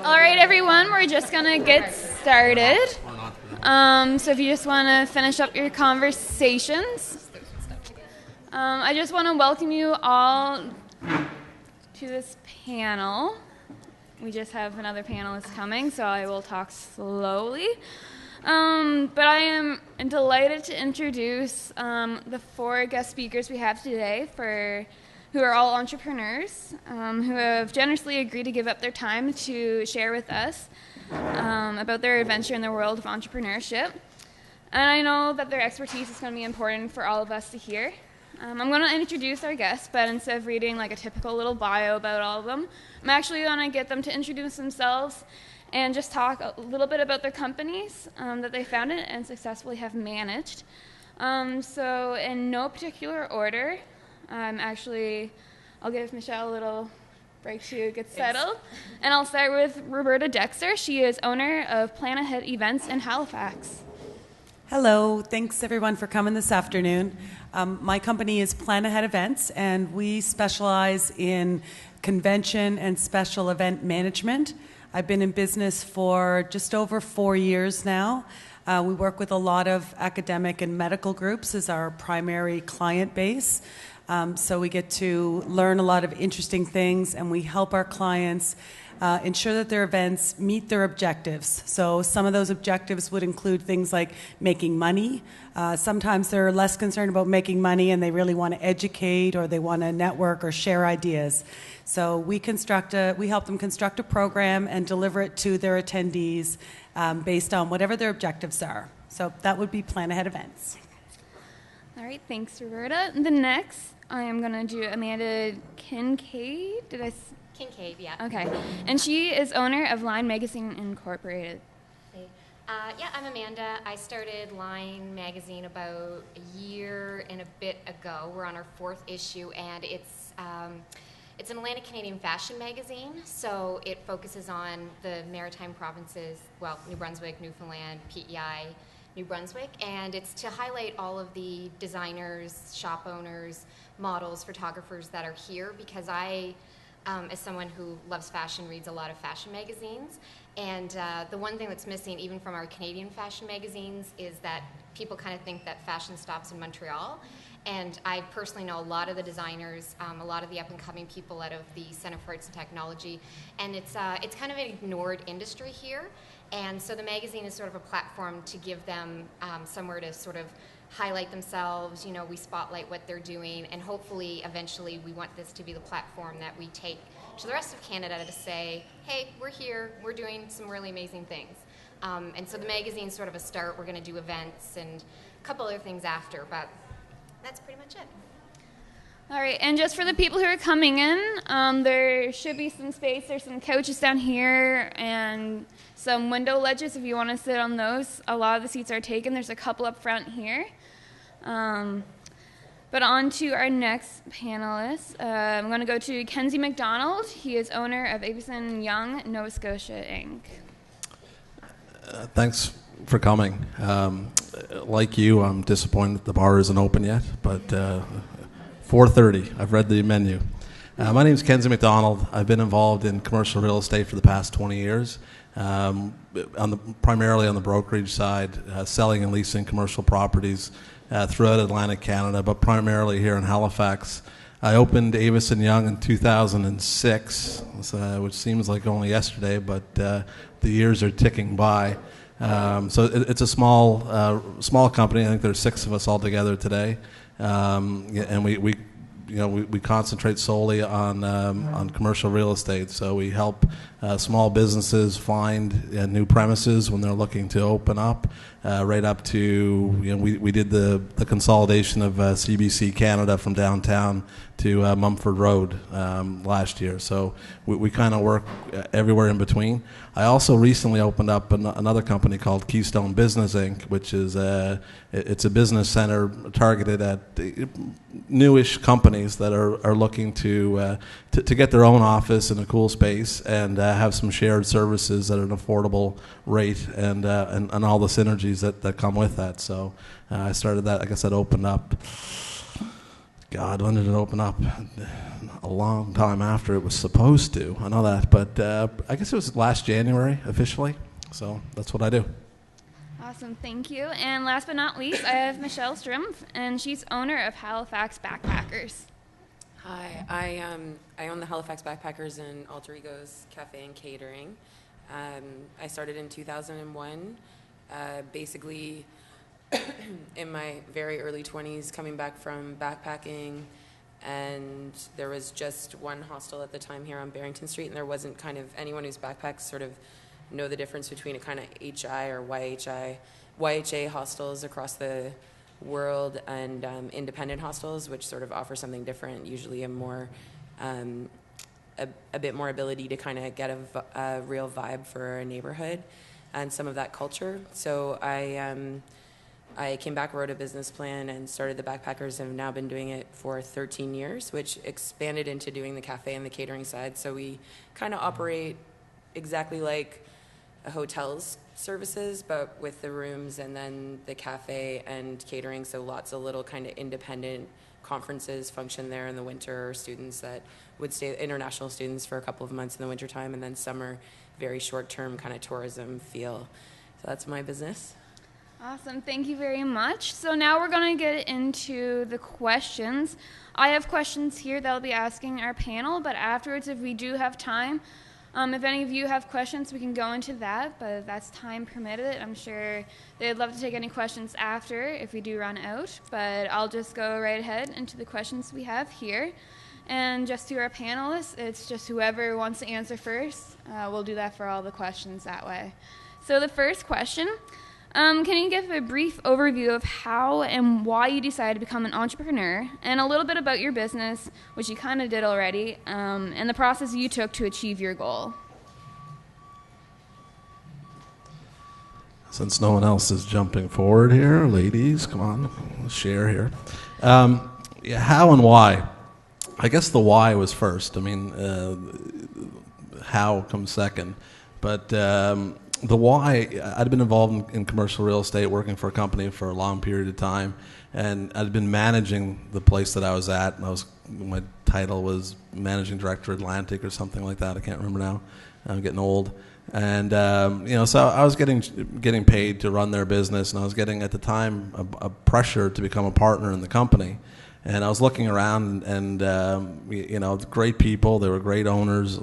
All right, everyone, we're just going to get started. So if you just want to finish up your conversations, I just want to welcome you all to this panel. We just have another panelist coming, so I will talk slowly. But I am delighted to introduce the four guest speakers we have today who are all entrepreneurs who have generously agreed to give up their time to share with us about their adventure in the world of entrepreneurship. And I know that their expertise is going to be important for all of us to hear. I'm going to introduce our guests, but instead of reading like a typical little bio about all of them, I'm actually going to get them to introduce themselves and just talk a little bit about their companies that they founded and successfully have managed. So in no particular order, I'll give Michelle a little break to get settled. And I'll start with Roberta Dexter. She is owner of Plan Ahead Events in Halifax. Hello, thanks everyone for coming this afternoon. My company is Plan Ahead Events, and we specialize in convention and special event management. I've been in business for just over 4 years now. We work with a lot of academic and medical groups as our primary client base. So we get to learn a lot of interesting things, and we help our clients ensure that their events meet their objectives. So some of those objectives would include things like making money. Sometimes they're less concerned about making money and they really want to educate, or they want to network or share ideas. So we help them construct a program and deliver it to their attendees based on whatever their objectives are. So that would be Plan Ahead Events. All right, thanks, Roberta. The next, I am going to do Amanda Kincaid. Kincaid, yeah. Okay. And she is owner of Line Magazine Incorporated. Yeah, I'm Amanda. I started Line Magazine about a year and a bit ago. We're on our 4th issue, and it's an Atlantic Canadian fashion magazine, so it focuses on the maritime provinces, well, New Brunswick, Newfoundland, PEI, New Brunswick, and it's to highlight all of the designers, shop owners, models, photographers that are here, because I, as someone who loves fashion, reads a lot of fashion magazines, and the one thing that's missing even from our Canadian fashion magazines is that people kind of think that fashion stops in Montreal, and I personally know a lot of the designers, a lot of the up-and-coming people out of the Center for Arts and Technology, and it's kind of an ignored industry here, and so the magazine is sort of a platform to give them somewhere to sort of highlight themselves. You know, we spotlight what they're doing, and hopefully, eventually, we want this to be the platform that we take to the rest of Canada to say, hey, we're here, we're doing some really amazing things. And so the magazine's sort of a start. We're going to do events and a couple other things after, but that's pretty much it. All right, and just for the people who are coming in, there should be some space. There's some couches down here and some window ledges if you want to sit on those. A lot of the seats are taken. There's a couple up front here. But on to our next panelist. I'm going to go to Kenzie MacDonald. He is owner of Avison Young, Nova Scotia, Inc. Thanks for coming. Like you, I'm disappointed that the bar isn't open yet, but 4:30. I've read the menu. My name is Kenzie MacDonald. I've been involved in commercial real estate for the past 20 years, primarily on the brokerage side, selling and leasing commercial properties throughout Atlantic Canada, but primarily here in Halifax. I opened Avison Young in 2006, which seems like only yesterday, but the years are ticking by. So it's a small company. I think there's 6 of us all together today, and we concentrate solely on commercial real estate. So we help small businesses find new premises when they're looking to open up, right up to we did the consolidation of CBC Canada from downtown to Mumford Road last year. So we kind of work everywhere in between. I also recently opened up another company called Keystone Business Inc., which is it's a business center targeted at newish companies that are looking to get their own office in a cool space and have some shared services at an affordable rate and all the synergies that come with that. So I started that. I guess that opened up God, when did it open up? A long time after it was supposed to. I know that, but I guess it was last January officially. So that's what I do. Awesome, thank you. And last but not least, I have Michelle Strum, and she's owner of Halifax Backpackers. Hi, I own the Halifax Backpackers and Alteregos Cafe and Catering. I started in 2001, basically in my very early 20s, coming back from backpacking, and there was just one hostel at the time here on Barrington Street, and there wasn't kind of anyone who's backpacks sort of know the difference between a kind of HI or YHA hostels across the world and independent hostels, which sort of offer something different, usually a more a bit more ability to kind of get a real vibe for a neighborhood and some of that culture. So I came back, wrote a business plan, and started the Backpackers, and have now been doing it for 13 years, which expanded into doing the cafe and the catering side. So we kind of operate exactly like a hotel's services, but with the rooms and then the cafe and catering. So lots of little kind of independent conferences function there in the winter, or students that would stay, international students, for a couple of months in the wintertime, and then summer, very short-term kind of tourism feel. So that's my business. Awesome, thank you very much. So now we're going to get into the questions. I have questions here that I'll be asking our panel, but afterwards, if we do have time, if any of you have questions, we can go into that, but that's time permitted. I'm sure they'd love to take any questions after if we do run out, but I'll just go right ahead into the questions we have here. And just to our panelists, it's just whoever wants to answer first. We'll do that for all the questions that way. So the first question, can you give a brief overview of how and why you decided to become an entrepreneur, and a little bit about your business, which you kind of did already, and the process you took to achieve your goal? Since no one else is jumping forward here, ladies, come on, let's share here. Yeah, how and why? I guess the why was first. I mean, how comes second. But the why, I'd been involved in commercial real estate, working for a company for a long period of time, and I'd been managing the place that I was at. And my title was Managing Director Atlantic or something like that. I can't remember now. I'm getting old. And so I was getting paid to run their business, and I was getting at the time a pressure to become a partner in the company. And I was looking around, and great people. They were great owners.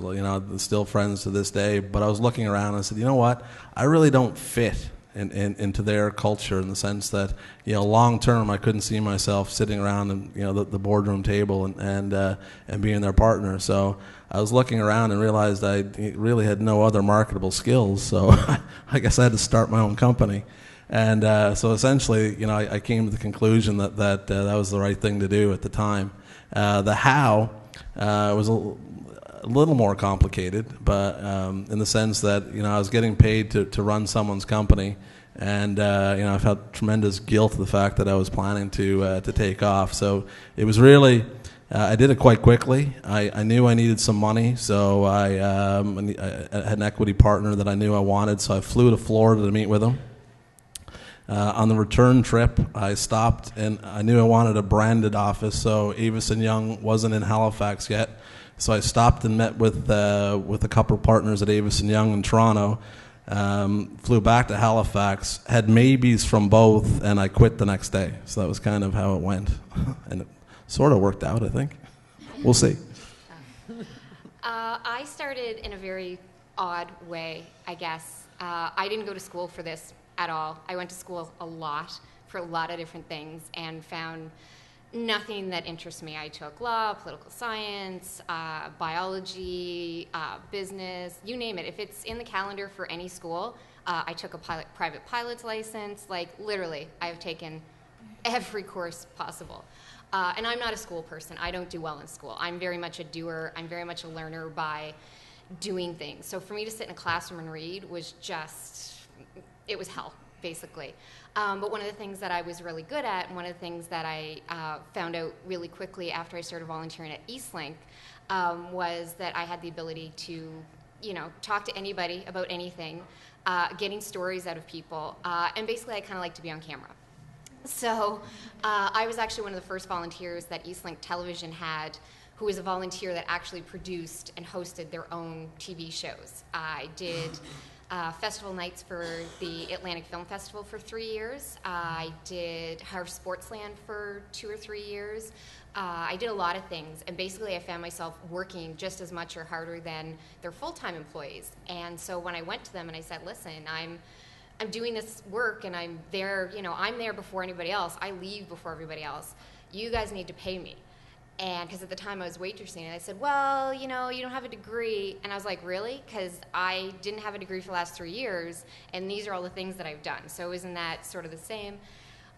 Still friends to this day. But I was looking around, and I said, you know what? I really don't fit into their culture, in the sense that, long term, I couldn't see myself sitting around and the boardroom table and being their partner. So I was looking around and realized I really had no other marketable skills. So I guess I had to start my own company. And so essentially, I came to the conclusion that was the right thing to do at the time. The how was a little more complicated, but in the sense that I was getting paid to run someone's company, and I felt tremendous guilt of the fact that I was planning to take off. So it was really, I did it quite quickly. I knew I needed some money, so I had an equity partner that I knew I wanted. So I flew to Florida to meet with him. On the return trip, I stopped, and I knew I wanted a branded office, so Avison Young wasn't in Halifax yet. So I stopped and met with a couple of partners at Avison Young in Toronto, flew back to Halifax, had maybes from both, and I quit the next day. So that was kind of how it went. And it sort of worked out, I think. We'll see. I started in a very odd way, I guess. I didn't go to school for this at all. I went to school a lot for a lot of different things and found nothing that interests me. I took law, political science, biology, business, you name it. If it's in the calendar for any school, I took a private pilot's license. Like, literally, I have taken every course possible. And I'm not a school person. I don't do well in school. I'm very much a doer. I'm very much a learner by doing things. So for me to sit in a classroom and read was just, it was hell, basically. But one of the things that I was really good at, and one of the things that I found out really quickly after I started volunteering at Eastlink, was that I had the ability to, talk to anybody about anything, getting stories out of people, and basically I kind of like to be on camera. So I was actually one of the first volunteers that Eastlink Television had, who was a volunteer that actually produced and hosted their own TV shows. I did festival nights for the Atlantic Film Festival for 3 years. I did Harv Sportsland for 2 or 3 years. I did a lot of things, and basically I found myself working just as much or harder than their full-time employees. And so when I went to them and I said, listen, I'm doing this work and I'm there, I'm there before anybody else. I leave before everybody else. You guys need to pay me. And because at the time I was waitressing, and I said, well, you don't have a degree. And I was like, really? Because I didn't have a degree for the last 3 years, and these are all the things that I've done. So isn't that sort of the same?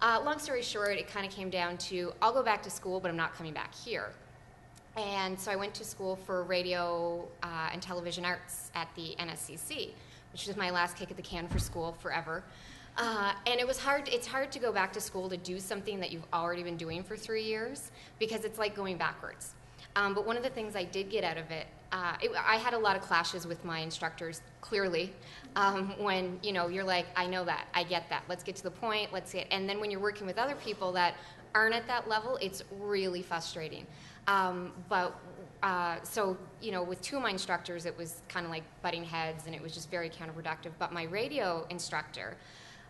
Long story short, it kind of came down to, I'll go back to school, but I'm not coming back here. And so I went to school for radio and television arts at the NSCC, which was my last kick at the can for school forever. And it was hard. It's hard to go back to school to do something that you've already been doing for 3 years, because it's like going backwards. But one of the things I did get out of it, I had a lot of clashes with my instructors, clearly, when you're like, I know that, I get that, let's get to the point, and then when you're working with other people that aren't at that level, it's really frustrating. So with 2 of my instructors, it was kind of like butting heads, and it was just very counterproductive. But my radio instructor,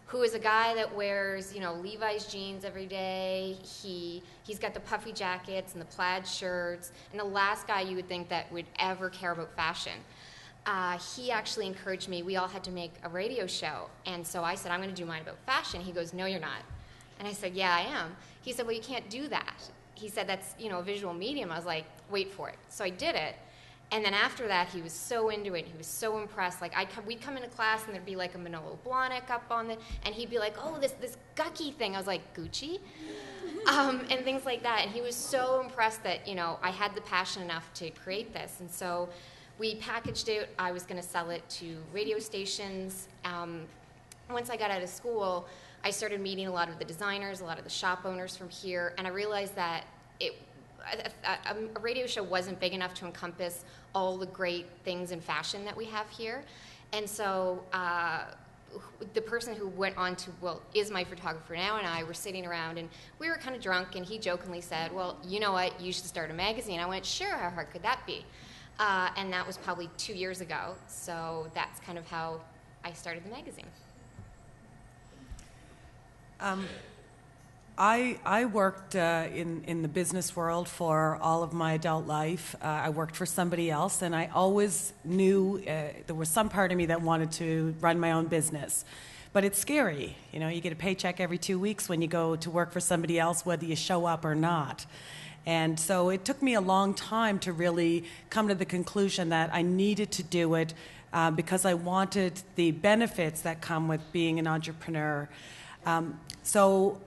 who is a guy that wears, Levi's jeans every day. He's got the puffy jackets and the plaid shirts, and the last guy you would think that would ever care about fashion. He actually encouraged me. We all had to make a radio show, and so I said, I'm going to do mine about fashion. He goes, no, you're not. And I said, yeah, I am. He said, well, you can't do that. He said, that's, a visual medium. I was like, wait for it. So I did it. And then after that, he was so into it. He was so impressed. Like, we'd come into class, and there'd be like a Manolo Blahnik up on it, and he'd be like, oh, this Gucky thing. I was like, Gucci? And things like that. And he was so impressed that, I had the passion enough to create this. And so we packaged it. I was going to sell it to radio stations. Once I got out of school, I started meeting a lot of the designers, a lot of the shop owners from here, and I realized that a radio show wasn't big enough to encompass all the great things in fashion that we have here. And so the person who went on to, is my photographer now, and I were sitting around, and we were kind of drunk, and he jokingly said, well, you know what, you should start a magazine. I went, sure, how hard could that be? And that was probably 2 years ago. So that's kind of how I started the magazine. I worked in the business world for all of my adult life. I worked for somebody else, and I always knew there was some part of me that wanted to run my own business. But it's scary. You get a paycheck every 2 weeks when you go to work for somebody else, whether you show up or not. And so it took me a long time to really come to the conclusion that I needed to do it because I wanted the benefits that come with being an entrepreneur. So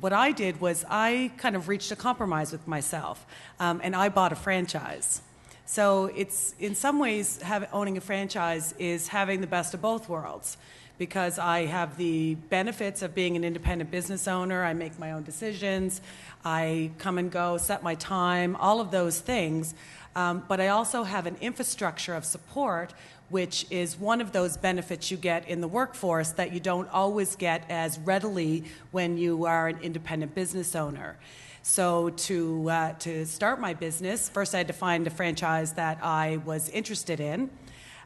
what I did was I kind of reached a compromise with myself, and I bought a franchise. So it's, in some ways, owning a franchise is having the best of both worlds, because I have the benefits of being an independent business owner. I make my own decisions. I come and go, set my time, all of those things. But I also have an infrastructure of support, which is one of those benefits you get in the workforce that you don't always get as readily when you are an independent business owner. So to start my business, first I had to find a franchise that I was interested in.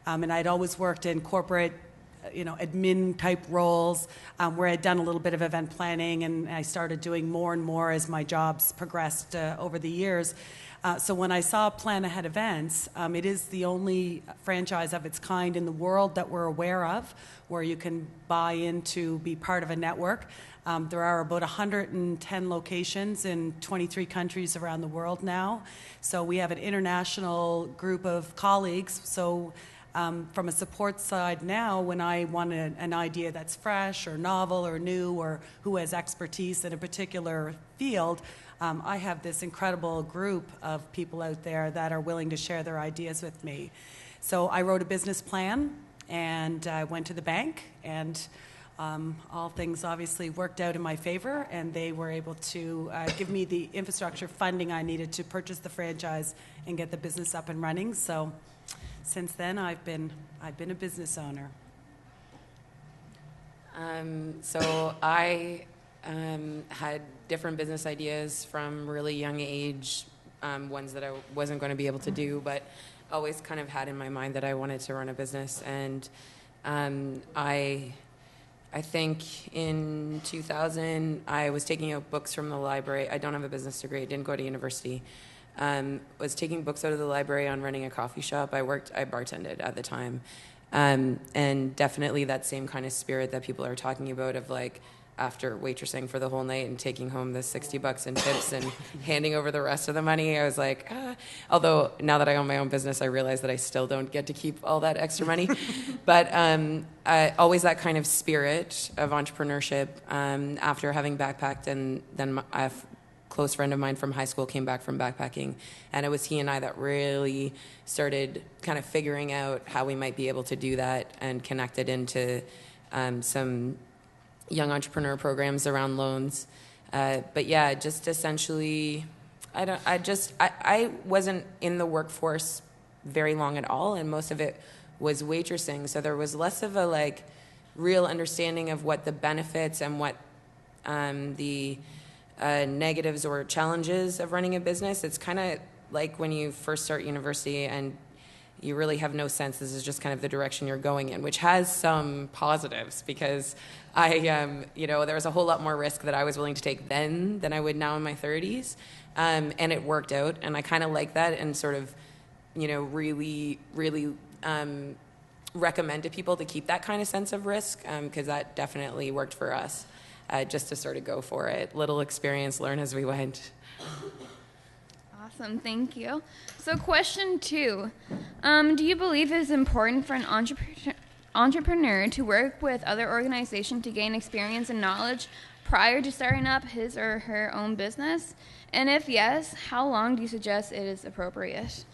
And I'd always worked in corporate admin type roles where I'd done a little bit of event planning, and I started doing more and more as my jobs progressed over the years. So when I saw Plan Ahead Events, it is the only franchise of its kind in the world that we're aware of where you can buy in to be part of a network. There are about 110 locations in 23 countries around the world now. So we have an international group of colleagues. So from a support side now, when I want an idea that's fresh or novel or new or who has expertise in a particular field, I have this incredible group of people out there that are willing to share their ideas with me. So I wrote a business plan, and I went to the bank, and all things obviously worked out in my favor, and they were able to give me the infrastructure funding I needed to purchase the franchise and get the business up and running. So since then, I've been a business owner. So I had different business ideas from really young age, ones that I wasn't going to be able to do, but always kind of had in my mind that I wanted to run a business. And I think in 2000, I was taking out books from the library. I don't have a business degree. I didn't go to university. Was taking books out of the library on running a coffee shop. I bartended at the time. And definitely that same kind of spirit that people are talking about of like, after waitressing for the whole night and taking home the $60 in tips and handing over the rest of the money, I was like, although now that I own my own business, I realize that I still don't get to keep all that extra money. But always that kind of spirit of entrepreneurship. After having backpacked, and then a close friend of mine from high school came back from backpacking, and it was he and I that really started kind of figuring out how we might be able to do that, and connected into some young entrepreneur programs around loans. But yeah, just essentially, I wasn't in the workforce very long at all, and most of it was waitressing. So there was less of a like real understanding of what the benefits and what the negatives or challenges of running a business. It's kind of like when you first start university and you really have no sense. This is just kind of the direction you're going in, which has some positives, because there was a whole lot more risk that I was willing to take then than I would now in my 30s. And it worked out. And I kind of like that, and sort of, really, really recommend to people to keep that kind of sense of risk, because that definitely worked for us, just to sort of go for it. Little experience, learn as we went. Awesome, thank you. So question 2, do you believe it is important for an entrepreneur to work with other organizations to gain experience and knowledge prior to starting up his or her own business? And if yes, how long do you suggest it is appropriate?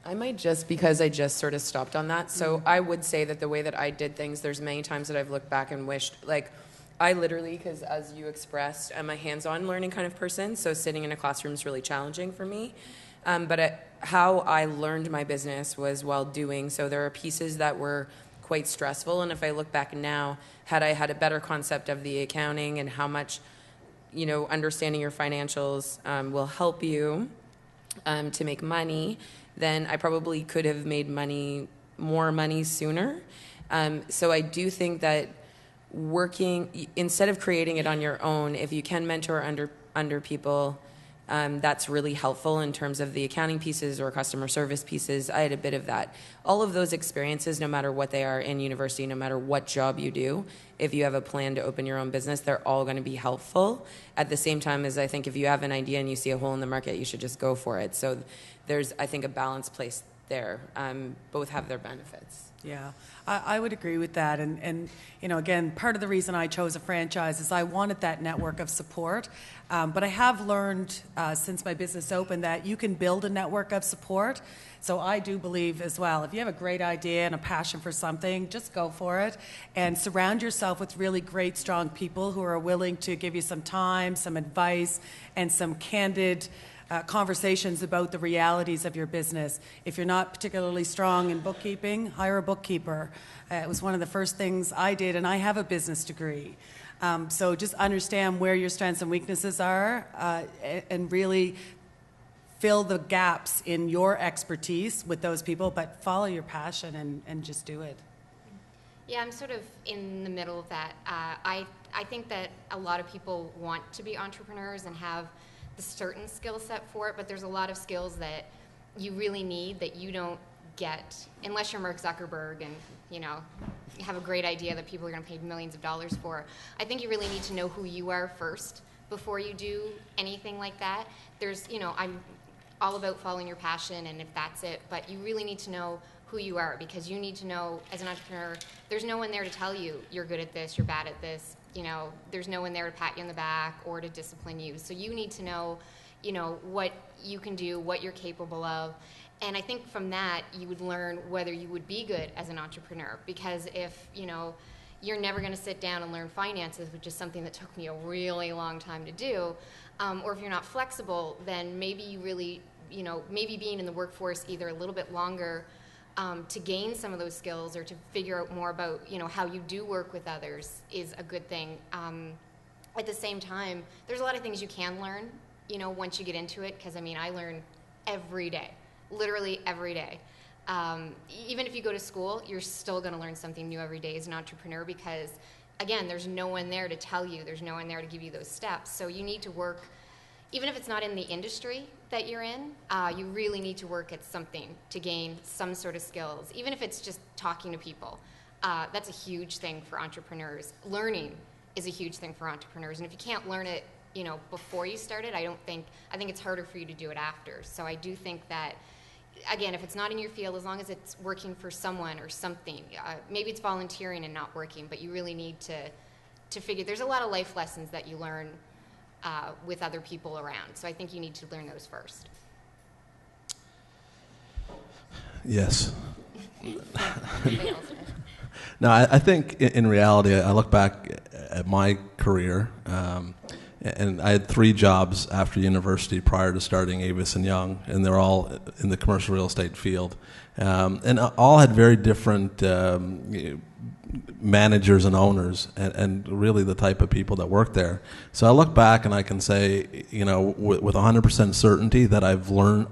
I might just, because I just sort of stopped on that. So I would say that the way that I did things, there's many times that I've looked back and wished, like, I literally, because as you expressed, I'm a hands-on learning kind of person, so sitting in a classroom is really challenging for me. But how I learned my business was while doing, so there are pieces that were quite stressful, and if I look back now, had I had a better concept of the accounting and how much, understanding your financials will help you to make money, then I probably could have made more money sooner. So I do think that working, instead of creating it on your own, if you can mentor under people, that's really helpful in terms of the accounting pieces or customer service pieces. I had a bit of that. All of those experiences, no matter what they are in university, no matter what job you do, if you have a plan to open your own business, they're all going to be helpful. At the same time as I think if you have an idea and you see a hole in the market, you should just go for it. So there's, I think, a balanced place there. Both have their benefits. Yeah, I would agree with that. And again, part of the reason I chose a franchise is I wanted that network of support. But I have learned since my business opened that you can build a network of support. So I do believe as well, if you have a great idea and a passion for something, just go for it and surround yourself with really great, strong people who are willing to give you some time, some advice, and some candid conversations about the realities of your business. If you're not particularly strong in bookkeeping, hire a bookkeeper. It was one of the first things I did, and I have a business degree. So just understand where your strengths and weaknesses are, and really fill the gaps in your expertise with those people, but follow your passion and just do it. Yeah, I'm sort of in the middle of that. I think that a lot of people want to be entrepreneurs and have the certain skill set for it, but there's a lot of skills that you really need that you don't get unless you're Mark Zuckerberg and you have a great idea that people are going to pay millions of dollars for. I think you really need to know who you are first before you do anything like that. I'm all about following your passion, and if that's it, but you really need to know who you are, because you need to know, as an entrepreneur, there's no one there to tell you you're good at this, you're bad at this. There's no one there to pat you on the back or to discipline you. So you need to know, what you can do, what you're capable of. And I think from that, you would learn whether you would be good as an entrepreneur. Because if, you're never going to sit down and learn finances, which is something that took me a really long time to do, or if you're not flexible, then maybe you really, maybe being in the workforce either a little bit longer to gain some of those skills or to figure out more about, how you do work with others is a good thing. At the same time, there's a lot of things you can learn, once you get into it, because I learn every day, literally every day. Even if you go to school, you're still going to learn something new every day as an entrepreneur because, again, there's no one there to tell you, there's no one there to give you those steps. So you need to work, even if it's not in the industry that you're in, you really need to work at something to gain some sort of skills, even if it's just talking to people. That's a huge thing for entrepreneurs. Learning is a huge thing for entrepreneurs, and if you can't learn it, before you start it, I think it's harder for you to do it after. So I do think that, again, if it's not in your field, as long as it's working for someone or something, maybe it's volunteering and not working, but you really need to figure, there's a lot of life lessons that you learn with other people around. So I think you need to learn those first. Yes. No, I think in reality, I look back at my career, and I had 3 jobs after university prior to starting Avison Young, and they're all in the commercial real estate field. And all had very different managers and owners, and really the type of people that work there. So I look back and I can say, with 100% certainty that I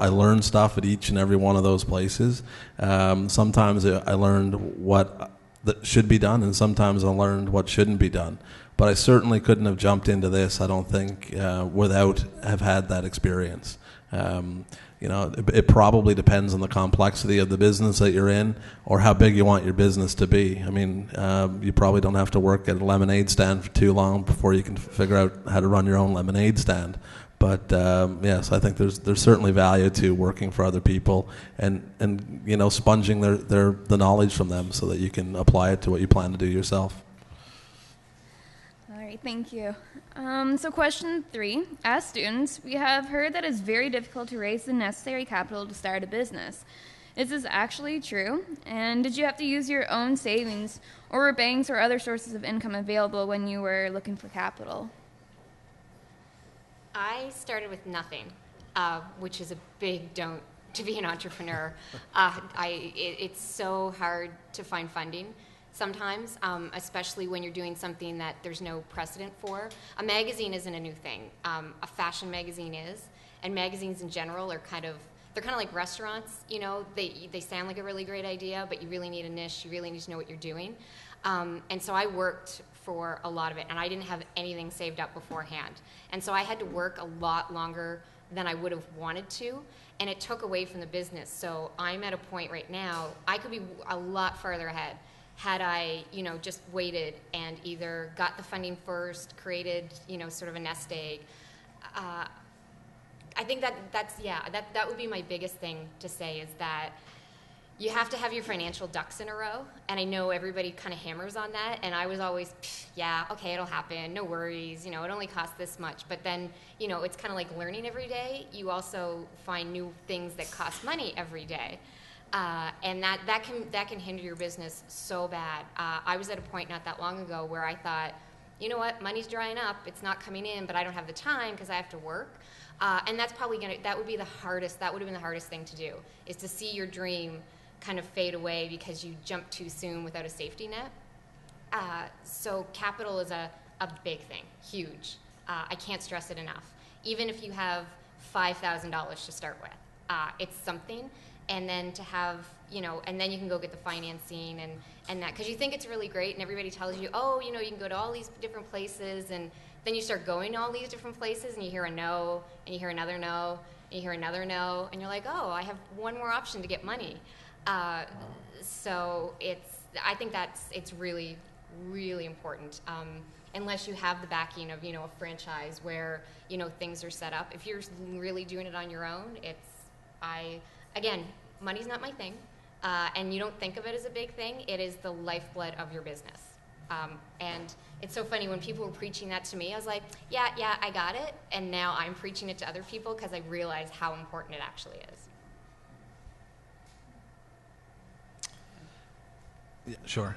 learned stuff at each and every one of those places. Sometimes I learned what that should be done, and sometimes I learned what shouldn't be done. But I certainly couldn't have jumped into this, I don't think, without have had that experience. It probably depends on the complexity of the business that you're in or how big you want your business to be. You probably don't have to work at a lemonade stand for too long before you can figure out how to run your own lemonade stand. But yes, I think there's certainly value to working for other people and sponging the knowledge from them so that you can apply it to what you plan to do yourself. All right, thank you. So question 3, as students, we have heard that it's very difficult to raise the necessary capital to start a business. Is this actually true? And did you have to use your own savings, or were banks or other sources of income available when you were looking for capital? I started with nothing, which is a big don't to be an entrepreneur. It's so hard to find funding sometimes, especially when you're doing something that there's no precedent for. A magazine isn't a new thing. A fashion magazine is, and magazines in general are they're kind of like restaurants. They sound like a really great idea, but you really need a niche. You really need to know what you're doing. And so I worked for a lot of it, and I didn't have anything saved up beforehand. And so I had to work a lot longer than I would have wanted to, and it took away from the business. So I'm at a point right now, I could be a lot farther ahead had I, just waited and either got the funding first, created, sort of a nest egg. I think that would be my biggest thing to say, is that you have to have your financial ducks in a row, and I know everybody kind of hammers on that, and I was always, yeah, okay, it'll happen, no worries, it only costs this much. But then, it's kind of like learning every day. You also find new things that cost money every day. And that can hinder your business so bad. I was at a point not that long ago where I thought, you know what, money's drying up, it's not coming in, but I don't have the time because I have to work. And that's probably that would have been the hardest thing to do, is to see your dream kind of fade away because you jumped too soon without a safety net. So capital is a big thing, huge. I can't stress it enough. Even if you have $5,000 to start with, it's something. And then to have, and then you can go get the financing and that, because you think it's really great, and everybody tells you, oh, you can go to all these different places, and then you start going to all these different places, and you hear a no, and you hear another no, and you hear another no, and you're like, oh, I have one more option to get money. So I think it's really, really important. Unless you have the backing of, a franchise where, things are set up. If you're really doing it on your own, again, money's not my thing, and you don't think of it as a big thing. It is the lifeblood of your business. And it's so funny, when people were preaching that to me, I was like, yeah, I got it. And now I'm preaching it to other people because I realize how important it actually is. Yeah, sure.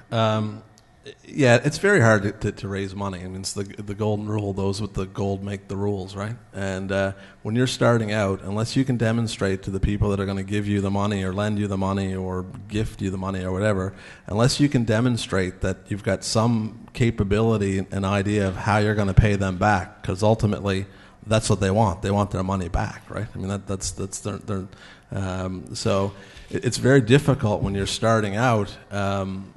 Yeah, it's very hard to raise money. I mean, it's the golden rule: those with the gold make the rules, right? And when you're starting out, unless you can demonstrate to the people that are going to give you the money or lend you the money or gift you the money or whatever, unless you can demonstrate that you've got some capability and idea of how you're going to pay them back, because ultimately that's what they want. They want their money back, right? I mean, that's their so it's very difficult when you're starting out.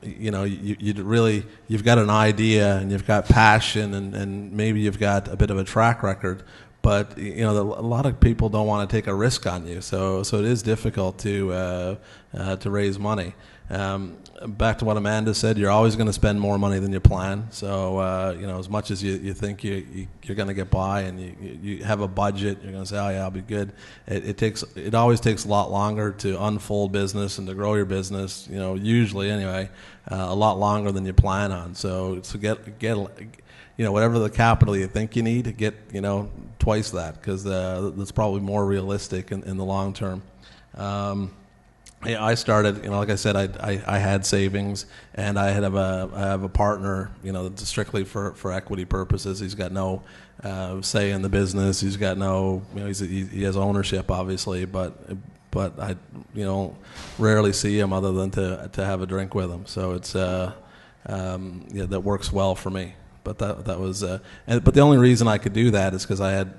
You've got an idea and you've got passion and maybe you've got a bit of a track record, but a lot of people don't want to take a risk on you. So it is difficult to raise money. Back to what Amanda said, you're always going to spend more money than you plan. So as much as you think you're going to get by and you have a budget, you're going to say, oh yeah, I'll be good. It always takes a lot longer to unfold business and to grow your business. Usually anyway, a lot longer than you plan on. So get whatever the capital you think you need, get twice that, because that's probably more realistic in the long term. I started, like I said, I had savings, and I have a partner, that's strictly for equity purposes. He's got no say in the business. He's got no, he has ownership, obviously, but I, rarely see him other than to have a drink with him. So it's that works well for me. But that was, but the only reason I could do that is because I had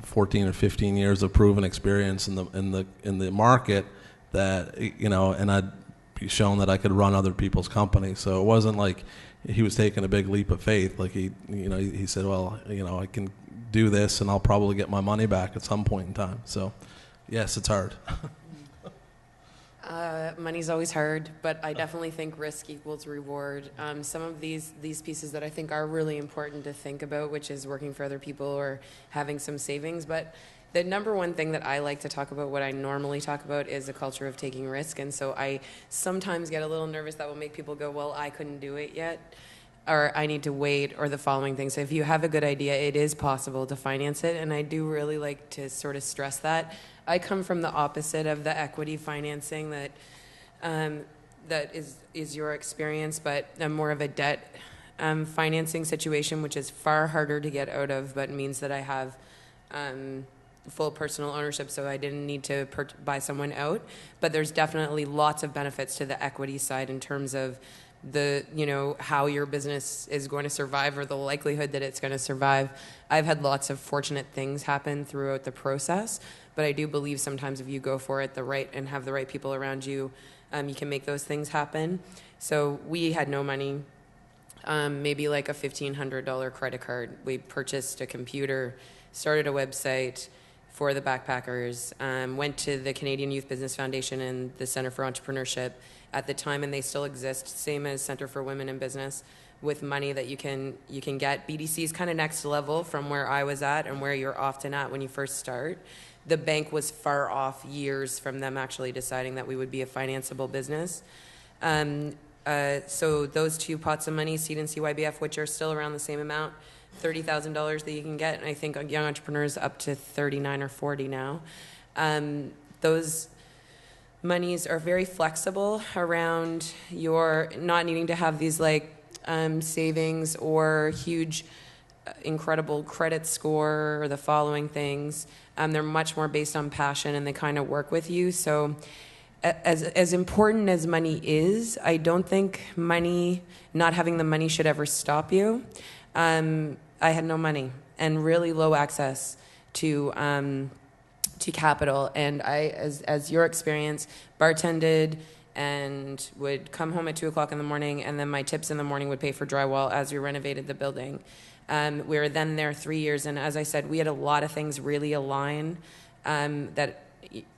14 or 15 years of proven experience in the market. That and I'd shown that I could run other people's companies. So it wasn't like he was taking a big leap of faith. Like he said, well, I can do this and I'll probably get my money back at some point in time. So yes, it's hard. Money's always hard, but I definitely think risk equals reward. Some of these pieces that I think are really important to think about, which is working for other people or having some savings, but the number one thing that I like to talk about, what I normally talk about, is the culture of taking risk. And so I sometimes get a little nervous that will make people go, well, I couldn't do it yet, or I need to wait, or the following thing. So if you have a good idea, it is possible to finance it. And I do really like to sort of stress that. I come from the opposite of the equity financing that is your experience, but I'm more of a debt financing situation, which is far harder to get out of, but means that I have full personal ownership, so I didn't need to buy someone out. But there's definitely lots of benefits to the equity side in terms of the how your business is going to survive, or the likelihood that it's going to survive. I've had lots of fortunate things happen throughout the process, but I do believe sometimes if you go for it and have the right people around you, you can make those things happen. So we had no money, maybe like a $1,500 credit card. We purchased a computer, started a website for the backpackers, went to the Canadian Youth Business Foundation and the Centre for Entrepreneurship at the time, and they still exist, same as Centre for Women in Business, with money that you can get. BDC is kind of next level from where I was at and where you're often at when you first start. The bank was far off years from them actually deciding that we would be a financeable business. So those two pots of money, seed and CYBF, which are still around the same amount, $30,000 that you can get, and I think young entrepreneurs up to 39 or 40 now. Those monies are very flexible around your not needing to have these savings or huge, incredible credit score or the following things. They're much more based on passion, and they kind of work with you. So as important as money is, I don't think not having the money should ever stop you. I had no money and really low access to capital, and I, as your experience, bartended and would come home at 2:00 in the morning, and then my tips in the morning would pay for drywall as we renovated the building. We were then there 3 years, and as I said, we had a lot of things really align that,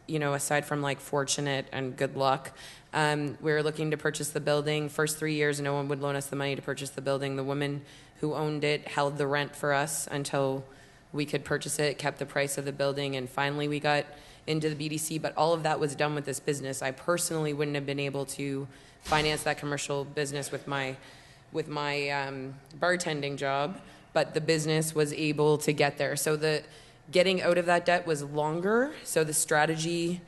aside from fortunate and good luck. We were looking to purchase the building. First 3 years, no one would loan us the money to purchase the building. The woman who owned it held the rent for us until we could purchase it, kept the price of the building, and finally we got into the BDC. But all of that was done with this business. I personally wouldn't have been able to finance that commercial business with my bartending job, but the business was able to get there. So the getting out of that debt was longer. So the strategy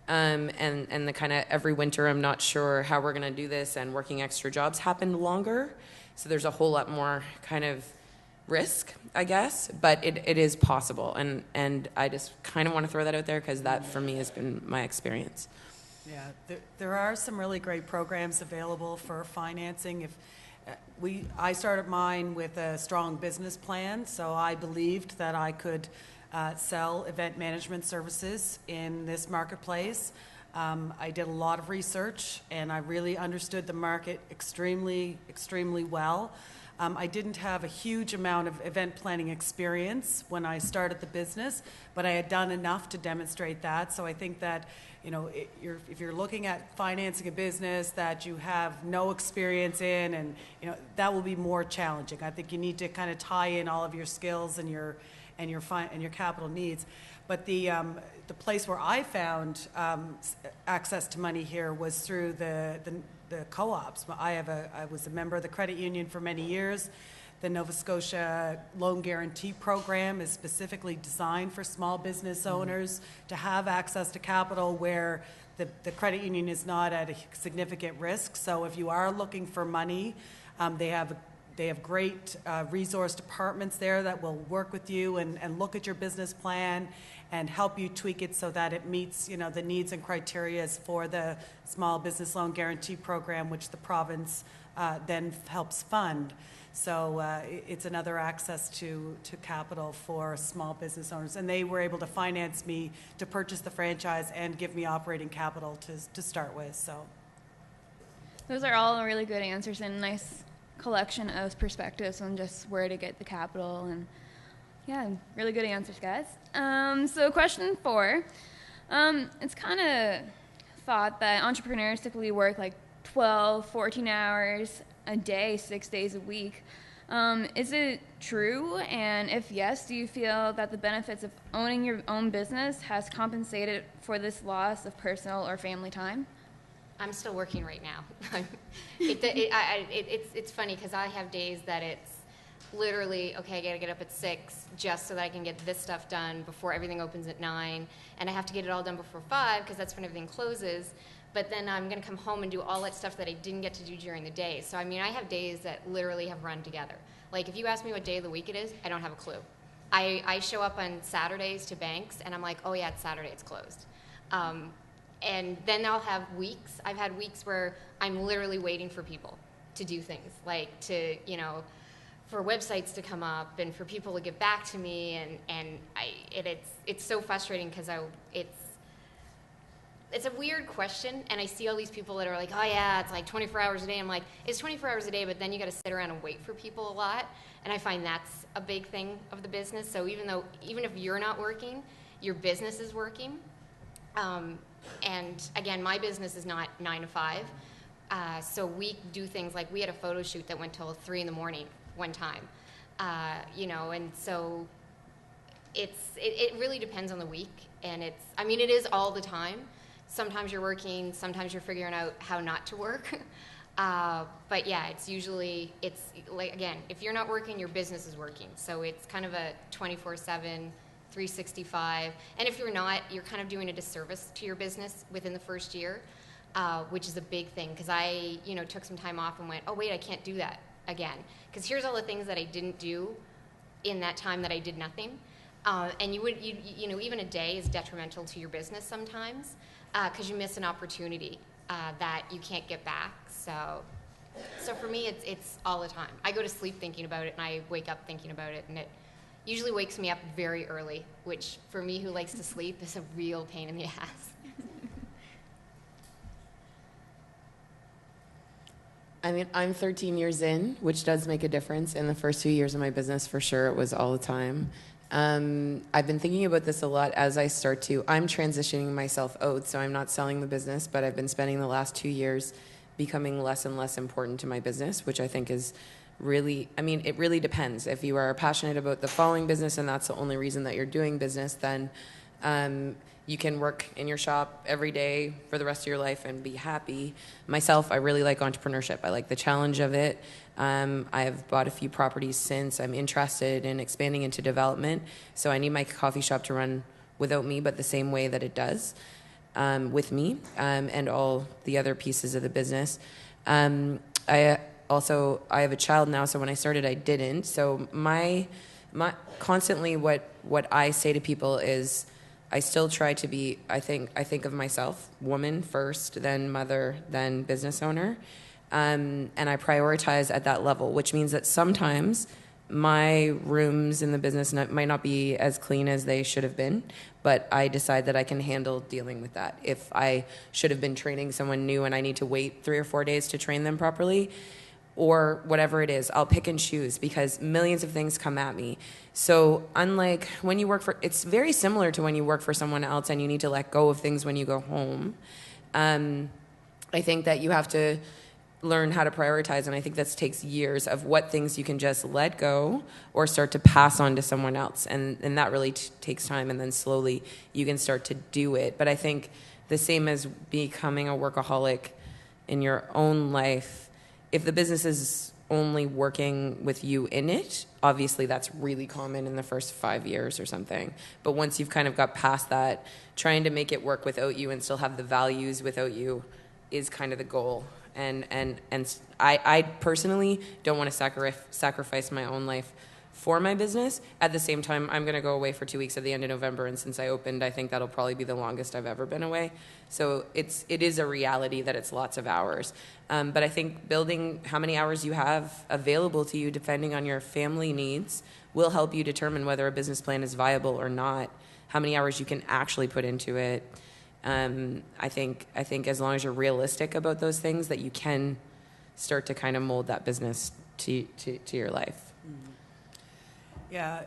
And the kind of every winter I'm not sure how we're going to do this, and working extra jobs happened longer. So there's a whole lot more kind of risk, I guess, but it is possible. And I just kind of want to throw that out there because that for me has been my experience. Yeah, there are some really great programs available for financing. I started mine with a strong business plan, so I believed that I could sell event management services in this marketplace. I did a lot of research, and I really understood the market extremely, extremely well. I didn't have a huge amount of event planning experience when I started the business, but I had done enough to demonstrate that. So I think that, if you're looking at financing a business that you have no experience in, and that will be more challenging. I think you need to kind of tie in all of your skills and your capital needs. But the place where I found access to money here was through the co-ops. I was a member of the credit union for many years. The Nova Scotia Loan Guarantee Program is specifically designed for small business owners to have access to capital where the credit union is not at a significant risk. So if you are looking for money, they have great resource departments there that will work with you and look at your business plan and help you tweak it so that it meets the needs and criteria for the Small Business Loan Guarantee Program, which the province then helps fund. So it's another access to capital for small business owners. And they were able to finance me to purchase the franchise and give me operating capital to start with. So those are all really good answers and nice collection of perspectives on just where to get the capital, and really good answers, guys. So question 4, it's kind of thought that entrepreneurs typically work like 12, 14 hours a day, 6 days a week. Is it true? And if yes, do you feel that the benefits of owning your own business has compensated for this loss of personal or family time? I'm still working right now. It's funny because I have days that it's literally, okay, I got to get up at 6 just so that I can get this stuff done before everything opens at 9. And I have to get it all done before 5 because that's when everything closes. But then I'm going to come home and do all that stuff that I didn't get to do during the day. So, I have days that literally have run together. Like, if you ask me what day of the week it is, I don't have a clue. I show up on Saturdays to banks, and I'm like, oh, yeah, it's Saturday, it's closed. And then I'll have weeks. I've had weeks where I'm literally waiting for people to do things, like for websites to come up and for people to get back to me. And it's so frustrating because it's a weird question, and I see all these people that are like, oh yeah, it's like 24 hours a day. I'm like, it's 24 hours a day, but then you got to sit around and wait for people a lot, and I find that's a big thing of the business. So even if you're not working, your business is working. And again, my business is not 9 to 5, so we do things like we had a photo shoot that went till 3 in the morning one time, and so it really depends on the week, and it is all the time. Sometimes you're working, sometimes you're figuring out how not to work. But yeah, it's like, again, if you're not working, your business is working. So it's kind of a 24/7, 365. And if you're not, you're kind of doing a disservice to your business within the first year, which is a big thing. Because I, took some time off and went, oh wait, I can't do that again. Because here's all the things that I didn't do in that time that I did nothing. And even a day is detrimental to your business sometimes. Because you miss an opportunity that you can't get back. So for me, it's all the time. I go to sleep thinking about it, and I wake up thinking about it, and it usually wakes me up very early, which for me who likes to sleep is a real pain in the ass. I'm 13 years in, which does make a difference. In the first few years of my business, for sure, it was all the time. I've been thinking about this a lot as I'm transitioning myself out, so I'm not selling the business, but I've been spending the last 2 years becoming less and less important to my business, which I think is really, it really depends. If you are passionate about the following business and that's the only reason that you're doing business, then you can work in your shop every day for the rest of your life and be happy. Myself, I really like entrepreneurship. I like the challenge of it. I have bought a few properties since. I'm interested in expanding into development, so I need my coffee shop to run without me, but the same way that it does. with me and all the other pieces of the business. I have a child now, so when I started, I didn't. So my constantly what I say to people is, I still try to be, I think of myself, woman first, then mother, then business owner. And I prioritize at that level, which means that sometimes my rooms in the business might not be as clean as they should have been, but I decide that I can handle dealing with that. If I should have been training someone new and I need to wait 3 or 4 days to train them properly, or whatever it is, I'll pick and choose because millions of things come at me. So unlike when you work for, it's very similar to when you work for someone else and you need to let go of things when you go home. I think that you have to learn how to prioritize, and I think that takes years of what things you can just let go or start to pass on to someone else, and that really takes time, and then slowly you can start to do it. But I think the same as becoming a workaholic in your own life, if the business is only working with you in it, obviously that's really common in the first 5 years or something. But once you've kind of got past that, trying to make it work without you and still have the values without you is kind of the goal. And I personally don't want to sacrifice my own life for my business. At the same time, I'm going to go away for 2 weeks at the end of November, and since I opened, I think that'll probably be the longest I've ever been away. So it is a reality that it's lots of hours. But I think building how many hours you have available to you, depending on your family needs, will help you determine whether a business plan is viable or not, how many hours you can actually put into it. I think as long as you're realistic about those things, that you can start to kind of mold that business to your life. Yeah,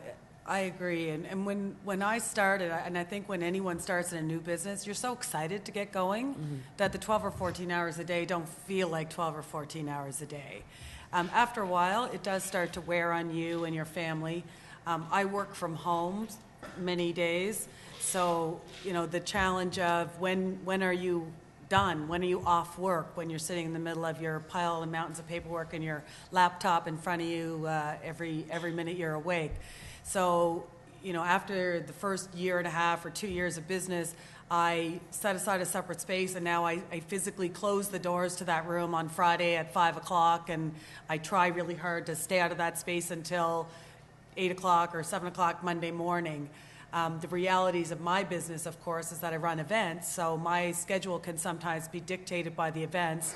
I agree. And when I started, and I think when anyone starts in a new business, you're so excited to get going that the 12 or 14 hours a day don't feel like 12 or 14 hours a day. After a while, it does start to wear on you and your family. I work from home many days. So, the challenge of when are you done? When are you off work? When you're sitting in the middle of your pile of mountains of paperwork and your laptop in front of you every minute you're awake. So, after the first year and a half or 2 years of business, I set aside a separate space, and now I physically close the doors to that room on Friday at 5 o'clock, and I try really hard to stay out of that space until 8 o'clock or 7 o'clock Monday morning. The realities of my business, of course, is that I run events, so my schedule can sometimes be dictated by the events.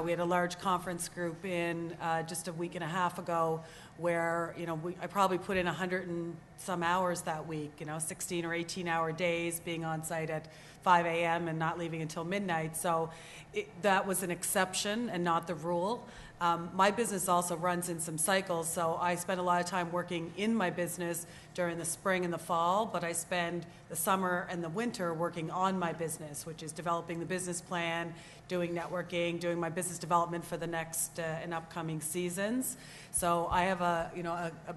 We had a large conference group in just a week and a half ago where, I probably put in 100 and some hours that week, 16 or 18-hour days, being on site at 5 a.m. and not leaving until midnight. So that was an exception and not the rule. My business also runs in some cycles, so I spend a lot of time working in my business during the spring and the fall, but I spend the summer and the winter working on my business, which is developing the business plan, doing networking, doing my business development for the next and upcoming seasons. So I have a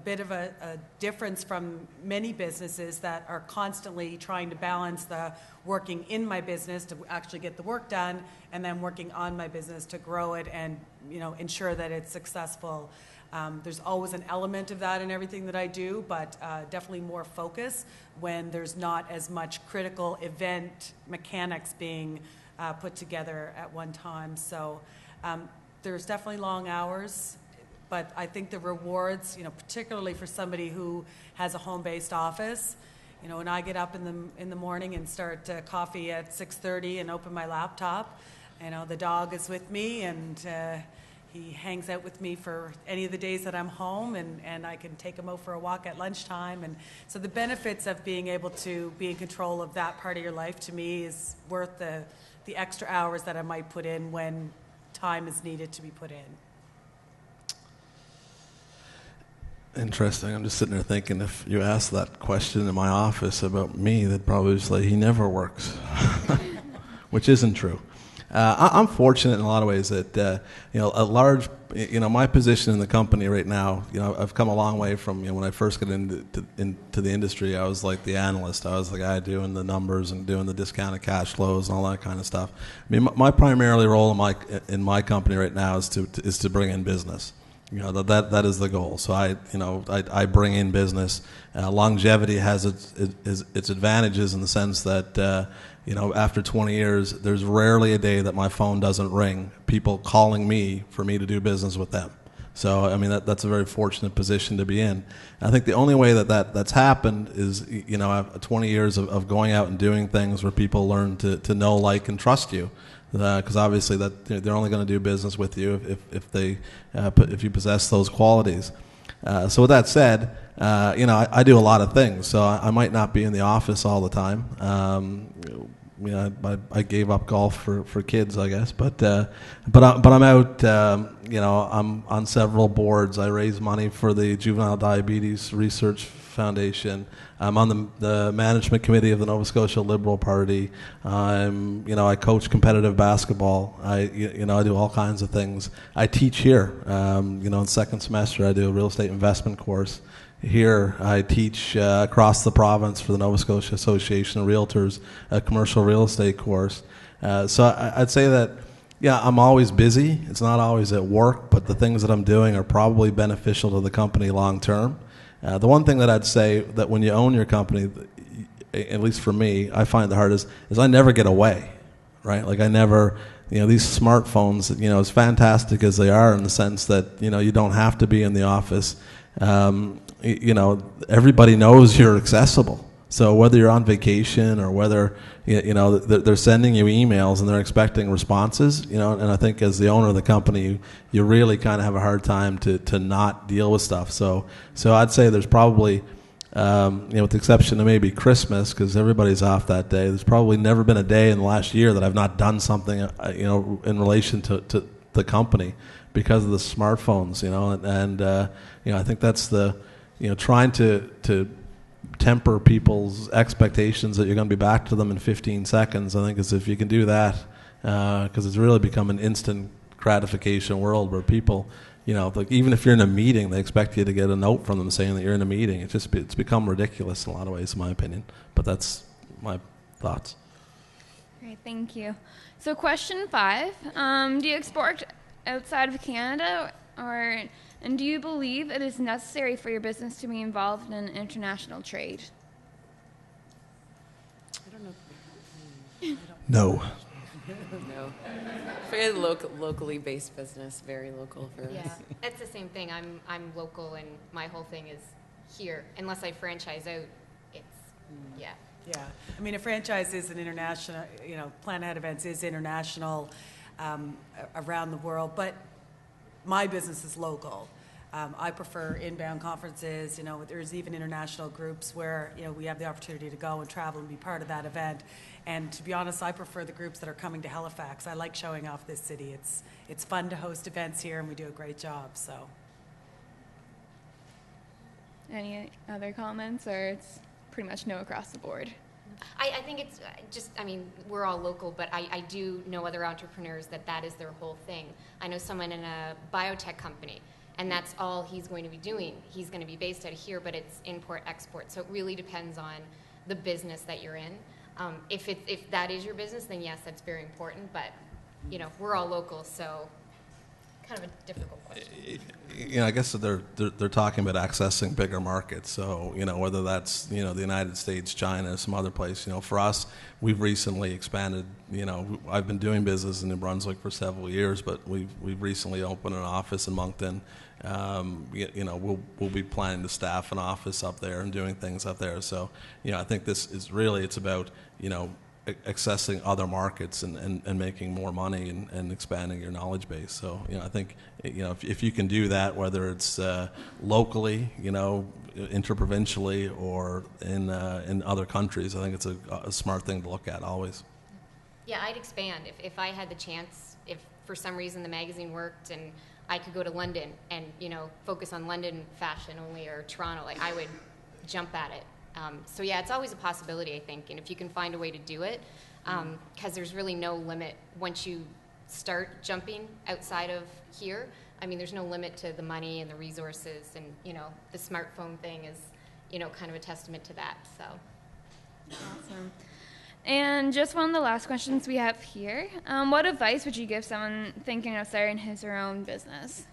bit of a difference from many businesses that are constantly trying to balance the working in my business to actually get the work done, and then working on my business to grow it and ensure that it's successful. There's always an element of that in everything that I do, but definitely more focus when there's not as much critical event mechanics being put together at one time. So there's definitely long hours, but I think the rewards, particularly for somebody who has a home-based office, when I get up in the morning and start coffee at 6:30 and open my laptop, the dog is with me, and he hangs out with me for any of the days that I'm home, and I can take him out for a walk at lunchtime. And so the benefits of being able to be in control of that part of your life, to me, is worth the extra hours that I might put in when time is needed to be put in. Interesting. I'm just sitting there thinking, if you asked that question in my office about me, they'd probably say he never works, which isn't true. I'm fortunate in a lot of ways that my position in the company right now, I've come a long way from when I first got into the industry. I was like the analyst. I was the guy doing the numbers and doing the discounted cash flows and all that kind of stuff. I mean, my primarily role in my company right now is to bring in business. That is the goal. So I bring in business. Longevity has its advantages in the sense that after 20 years, there's rarely a day that my phone doesn't ring. People calling me for me to do business with them. So that's a very fortunate position to be in. I think the only way that's happened is 20 years of going out and doing things where people learn to know, like, and trust you. Because obviously that they're only going to do business with you if you possess those qualities. So with that said, I do a lot of things. So I might not be in the office all the time. I gave up golf for kids, I guess. But I'm out. I'm on several boards. I raise money for the Juvenile Diabetes Research Foundation. I'm on the management committee of the Nova Scotia Liberal Party. I coach competitive basketball. I do all kinds of things. I teach here. In second semester, I do a real estate investment course. Here, I teach across the province for the Nova Scotia Association of Realtors, a commercial real estate course. So I'd say that, I'm always busy. It's not always at work, but the things that I'm doing are probably beneficial to the company long term. The one thing that I'd say that when you own your company, at least for me, I find the hardest is I never get away, right? Like I never, these smartphones, as fantastic as they are in the sense that, you don't have to be in the office. Everybody knows you're accessible. So whether you're on vacation or whether, they're sending you emails and they're expecting responses, and I think as the owner of the company, you really kind of have a hard time to not deal with stuff. So I'd say there's probably, with the exception of maybe Christmas, because everybody's off that day, there's probably never been a day in the last year that I've not done something, in relation to the company because of the smartphones, I think that's the, trying to temper people's expectations that you're going to be back to them in 15 seconds. I think is if you can do that, because it's really become an instant gratification world where people, like even if you're in a meeting, they expect you to get a note from them saying that you're in a meeting. It's become ridiculous in a lot of ways, in my opinion. But that's my thoughts. Great, thank you. So question 5, do you export outside of Canada, and do you believe it is necessary for your business to be involved in international trade? I don't know. No. No. Very locally based business, very local for us. Yeah, it's the same thing. I'm local, and my whole thing is here. Unless I franchise out, yeah. Yeah, a franchise is an international. Plan Ahead Events is international around the world, but my business is local. I prefer inbound conferences. There's even international groups where we have the opportunity to go and travel and be part of that event. And to be honest, I prefer the groups that are coming to Halifax. I like showing off this city. It's fun to host events here, and we do a great job. So, any other comments, or it's pretty much no across the board? I think it's just, we're all local, but I do know other entrepreneurs that is their whole thing. I know someone in a biotech company, and that's all he's going to be doing. He's going to be based out of here, but it's import-export. So it really depends on the business that you're in. If that is your business, then yes, that's very important. But, we're all local, so kind of a difficult question. I guess they're talking about accessing bigger markets. So, whether that's, the United States, China, some other place. For us, we've recently expanded. I've been doing business in New Brunswick for several years, but we've recently opened an office in Moncton. We'll be planning to staff an office up there and doing things up there. So, I think this is really, it's about, accessing other markets and making more money and expanding your knowledge base. So, I think, if you can do that, whether it's locally, interprovincially, or in other countries, I think it's a smart thing to look at always. Yeah, I'd expand. If I had the chance, if for some reason the magazine worked and I could go to London and, focus on London fashion only, or Toronto, I would jump at it. So yeah, it's always a possibility, I think, and if you can find a way to do it, because there's really no limit once you start jumping outside of here. There's no limit to the money and the resources, and the smartphone thing is, kind of a testament to that. So. Awesome. And just one of the last questions we have here: what advice would you give someone thinking of starting his or her own business?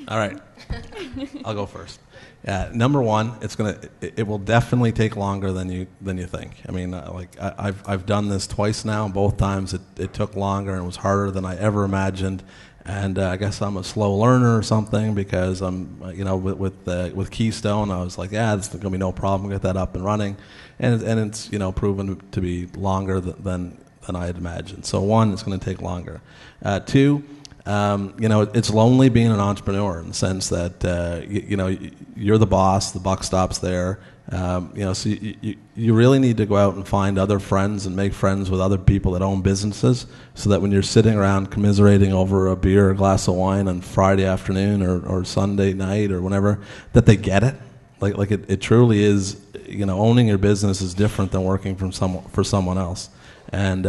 All right, I'll go first. Number one, it will definitely take longer than you think. I mean, I've done this twice now. Both times it took longer and it was harder than I ever imagined. And I guess I'm a slow learner or something, because I'm, with Keystone, I was like, there's going to be no problem, get that up and running, and it's proven to be longer than I had imagined. So one, it's going to take longer. Two, it's lonely being an entrepreneur in the sense that you're the boss, the buck stops there. So you really need to go out and find other friends and make friends with other people that own businesses, so that when you're sitting around commiserating over a beer or a glass of wine on Friday afternoon or Sunday night or whenever, that they get it. Like it truly is. Owning your business is different than working for someone else. And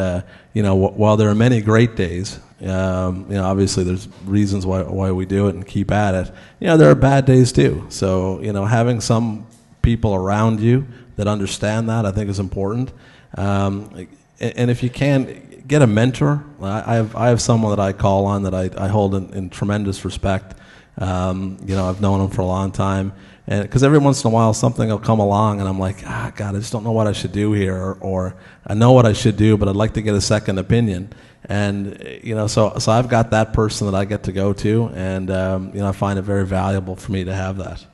while there are many great days, obviously there's reasons why we do it and keep at it. There are bad days too. So having some people around you that understand that, I think, is important. And if you can, get a mentor. I have someone that I call on that I hold in tremendous respect. I've known him for a long time, and because every once in a while something will come along and I'm like, God, I just don't know what I should do here, or I know what I should do, but I'd like to get a second opinion. And so I've got that person that I get to go to, and I find it very valuable for me to have that.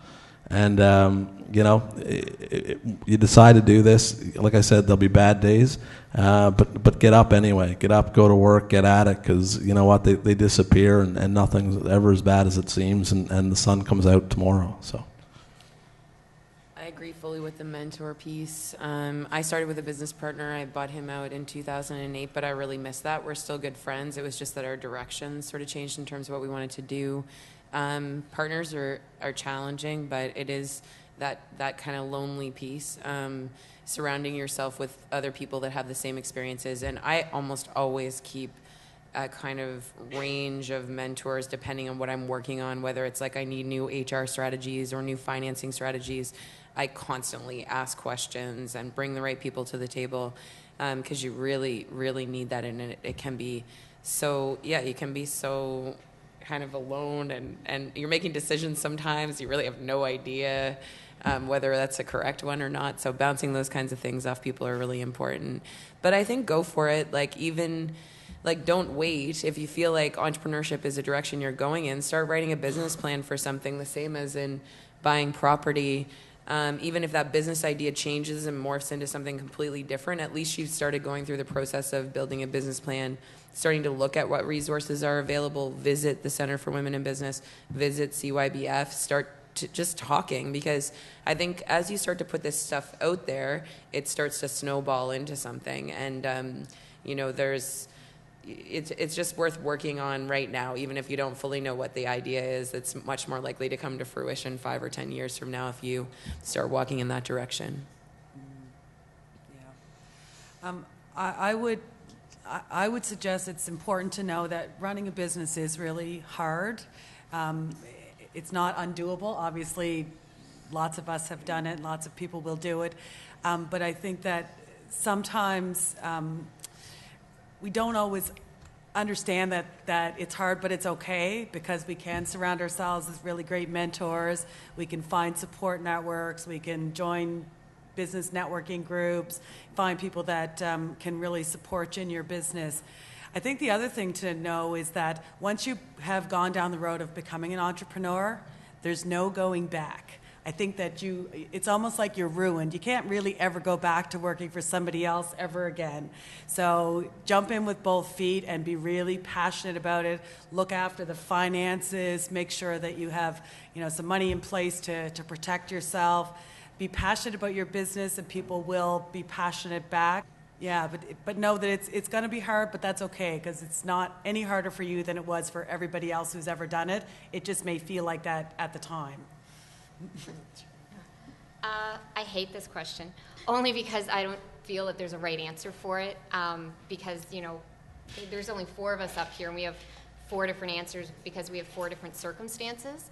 And you decide to do this. Like I said, there'll be bad days, but get up anyway. Get up, go to work, get at it, because you know what, they disappear, and nothing's ever as bad as it seems, and the sun comes out tomorrow. So I agree fully with the mentor piece. I started with a business partner. I bought him out in 2008, but I really miss that. We're still good friends. It was just that our directions sort of changed in terms of what we wanted to do. Partners are challenging, but it is that kind of lonely piece, surrounding yourself with other people that have the same experiences. And I almost always keep a kind of range of mentors depending on what I'm working on, whether it's like I need new HR strategies or new financing strategies. I constantly ask questions and bring the right people to the table, because you really, really need that. And it can be so, you can be so kind of alone, and you're making decisions sometimes. You really have no idea whether that's a correct one or not. So bouncing those kinds of things off people are really important. But I think go for it. Don't wait. If you feel like entrepreneurship is a direction you're going in, start writing a business plan for something, the same as in buying property. Even if that business idea changes and morphs into something completely different, at least you've started going through the process of building a business plan, starting to look at what resources are available, visit the Center for Women in Business, visit CYBF, start just talking, because I think as you start to put this stuff out there, it starts to snowball into something. And, it's just worth working on right now, even if you don't fully know what the idea is. It's much more likely to come to fruition 5 or 10 years from now if you start walking in that direction. I would suggest it's important to know that running a business is really hard. It's not undoable. Obviously, lots of us have done it, lots of people will do it. But I think that sometimes we don't always understand that it's hard, but it's okay, because we can surround ourselves with really great mentors. We can find support networks. We can join business networking groups, find people that can really support you in your business. I think the other thing to know is that once you have gone down the road of becoming an entrepreneur, there's no going back. I think that it's almost like you're ruined. You can't really ever go back to working for somebody else ever again. So jump in with both feet and be really passionate about it. Look after the finances. Make sure that you have, some money in place to protect yourself. Be passionate about your business, and people will be passionate back. Yeah, but know that it's going to be hard, but that's okay, because it's not any harder for you than it was for everybody else who's ever done it. It just may feel like that at the time. I hate this question, only because I don't feel that there's a right answer for it, because, there's only 4 of us up here, and we have 4 different answers because we have 4 different circumstances.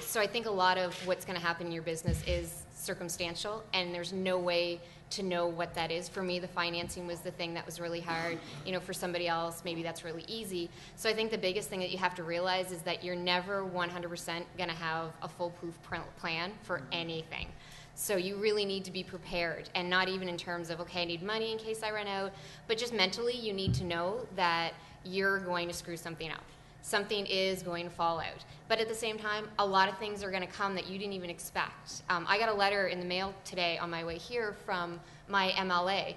So I think a lot of what's going to happen in your business is circumstantial, and there's no way to know what that is. For me, the financing was the thing that was really hard. You know, for somebody else, maybe that's really easy. So I think the biggest thing that you have to realize is that you're never 100% going to have a foolproof plan for anything. So you really need to be prepared, and not even in terms of, okay, I need money in case I run out, but just mentally you need to know that you're going to screw something up. Something is going to fall out. But at the same time, a lot of things are going to come that you didn't even expect. I got a letter in the mail today on my way here from my MLA,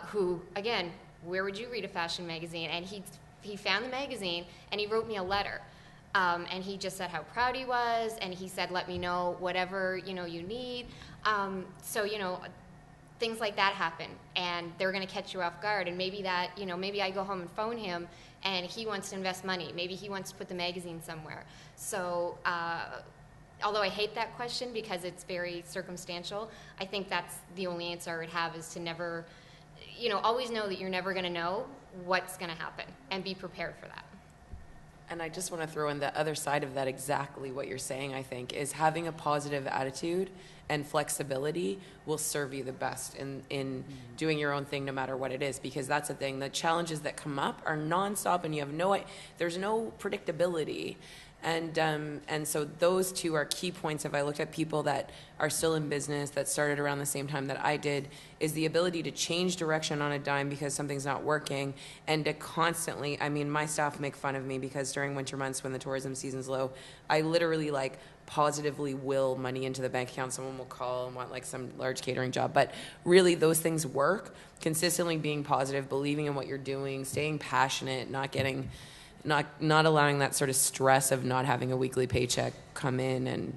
who, again, where would you read a fashion magazine? And he found the magazine, and he wrote me a letter. And he just said how proud he was, and he said, let me know whatever, you need. So, things like that happen, and they're going to catch you off guard. And maybe that, maybe I go home and phone him, and he wants to invest money. Maybe he wants to put the magazine somewhere. So, although I hate that question because it's very circumstantial, I think that's the only answer I would have, is to never, always know that you're never going to know what's going to happen, and be prepared for that. And I just want to throw in the other side of that, exactly what you're saying, I think, is having a positive attitude and flexibility will serve you the best in doing your own thing, no matter what it is, because that's the thing. The challenges that come up are nonstop, and you have there's no predictability. And so those two are key points. If I looked at people that are still in business, that started around the same time that I did, is the ability to change direction on a dime because something's not working, and to constantly, my staff make fun of me because during winter months when the tourism season's low, I literally positively will money into the bank account. Someone will call and want some large catering job. But really those things work. Consistently being positive, believing in what you're doing, staying passionate, not allowing that sort of stress of not having a weekly paycheck come in. And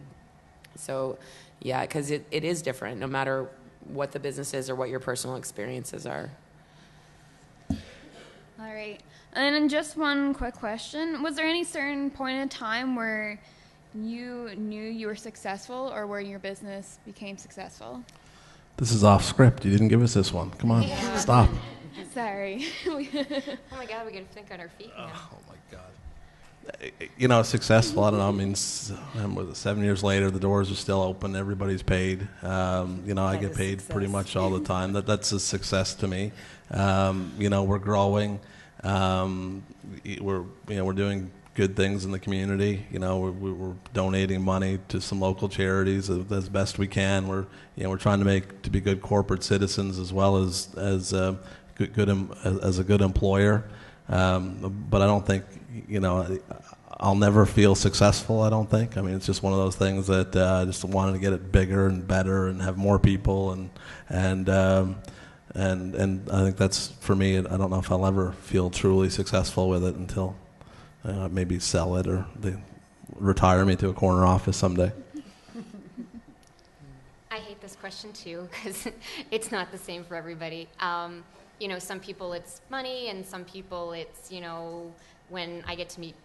so, yeah, because it is different no matter what the business is or what your personal experiences are. All right. And then just one quick question. Was there any certain point in time where you knew you were successful, or where your business became successful? This is off script. You didn't give us this one. Come on, stop. Sorry. Oh my God, we got to think on our feet now. Oh my God. Successful, I don't know, 7 years later, the doors are still open, everybody's paid. I get paid success. pretty much all the time. That's a success to me. We're growing. We're doing good things in the community. We're donating money to some local charities as best we can. We're trying to be good corporate citizens as well as a good employer. But I don't think, I'll never feel successful, I don't think. It's just one of those things that I just wanted to get it bigger and better and have more people, and I think that's, for me, I don't know if I'll ever feel truly successful with it until maybe sell it, or they retire me to a corner office someday. I hate this question too, because it's not the same for everybody. Some people it's money, and some people it's, when I get to meet,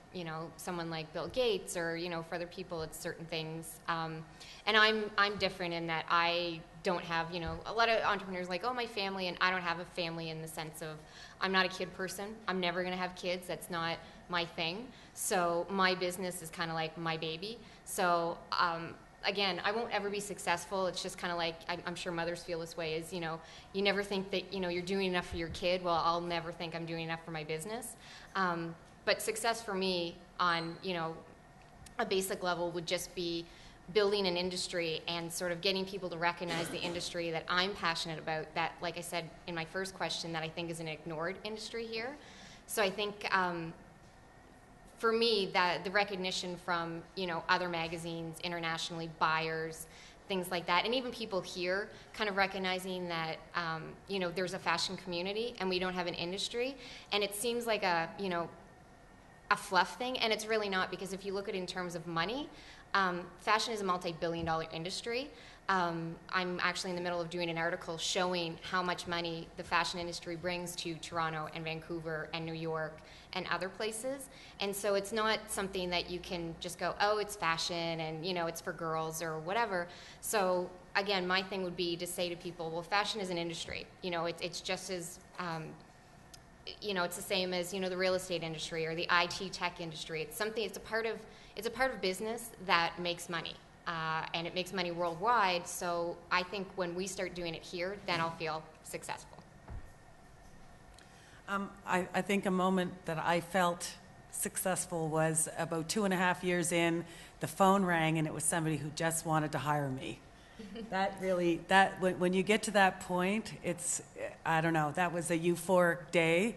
someone like Bill Gates, or, for other people it's certain things. And I'm different in that I don't have, a lot of entrepreneurs my family, and I don't have a family in the sense of, I'm not a kid person. I'm never going to have kids. That's not my thing. So my business is kind of like my baby. So, again, I won't ever be successful. It's just kind of I'm sure mothers feel this way, is, you never think that, you're doing enough for your kid. Well, I'll never think I'm doing enough for my business. But success for me on, a basic level would just be building an industry and sort of getting people to recognize the industry that I'm passionate about, that, like I said in my first question, that I think is an ignored industry here. So I think for me, that the recognition from, other magazines, internationally, buyers, things like that, and even people here kind of recognizing that, there's a fashion community and we don't have an industry, and it seems like a fluff thing, and it's really not, because if you look at it in terms of money, fashion is a multi-billion-dollar industry. I'm actually in the middle of doing an article showing how much money the fashion industry brings to Toronto and Vancouver and New York and other places. And so it's not something that you can just go, oh, it's fashion and, it's for girls or whatever. So again, my thing would be to say to people, well, fashion is an industry. It's just as you know, it's the same as, you know, the real estate industry or the IT tech industry. It's something, it's a part of business that makes money. And it makes money worldwide, so I think when we start doing it here, then I'll feel successful. I think a moment that I felt successful was about 2.5 years in, the phone rang and it was somebody who just wanted to hire me. When you get to that point, it's, I don't know, that was a euphoric day.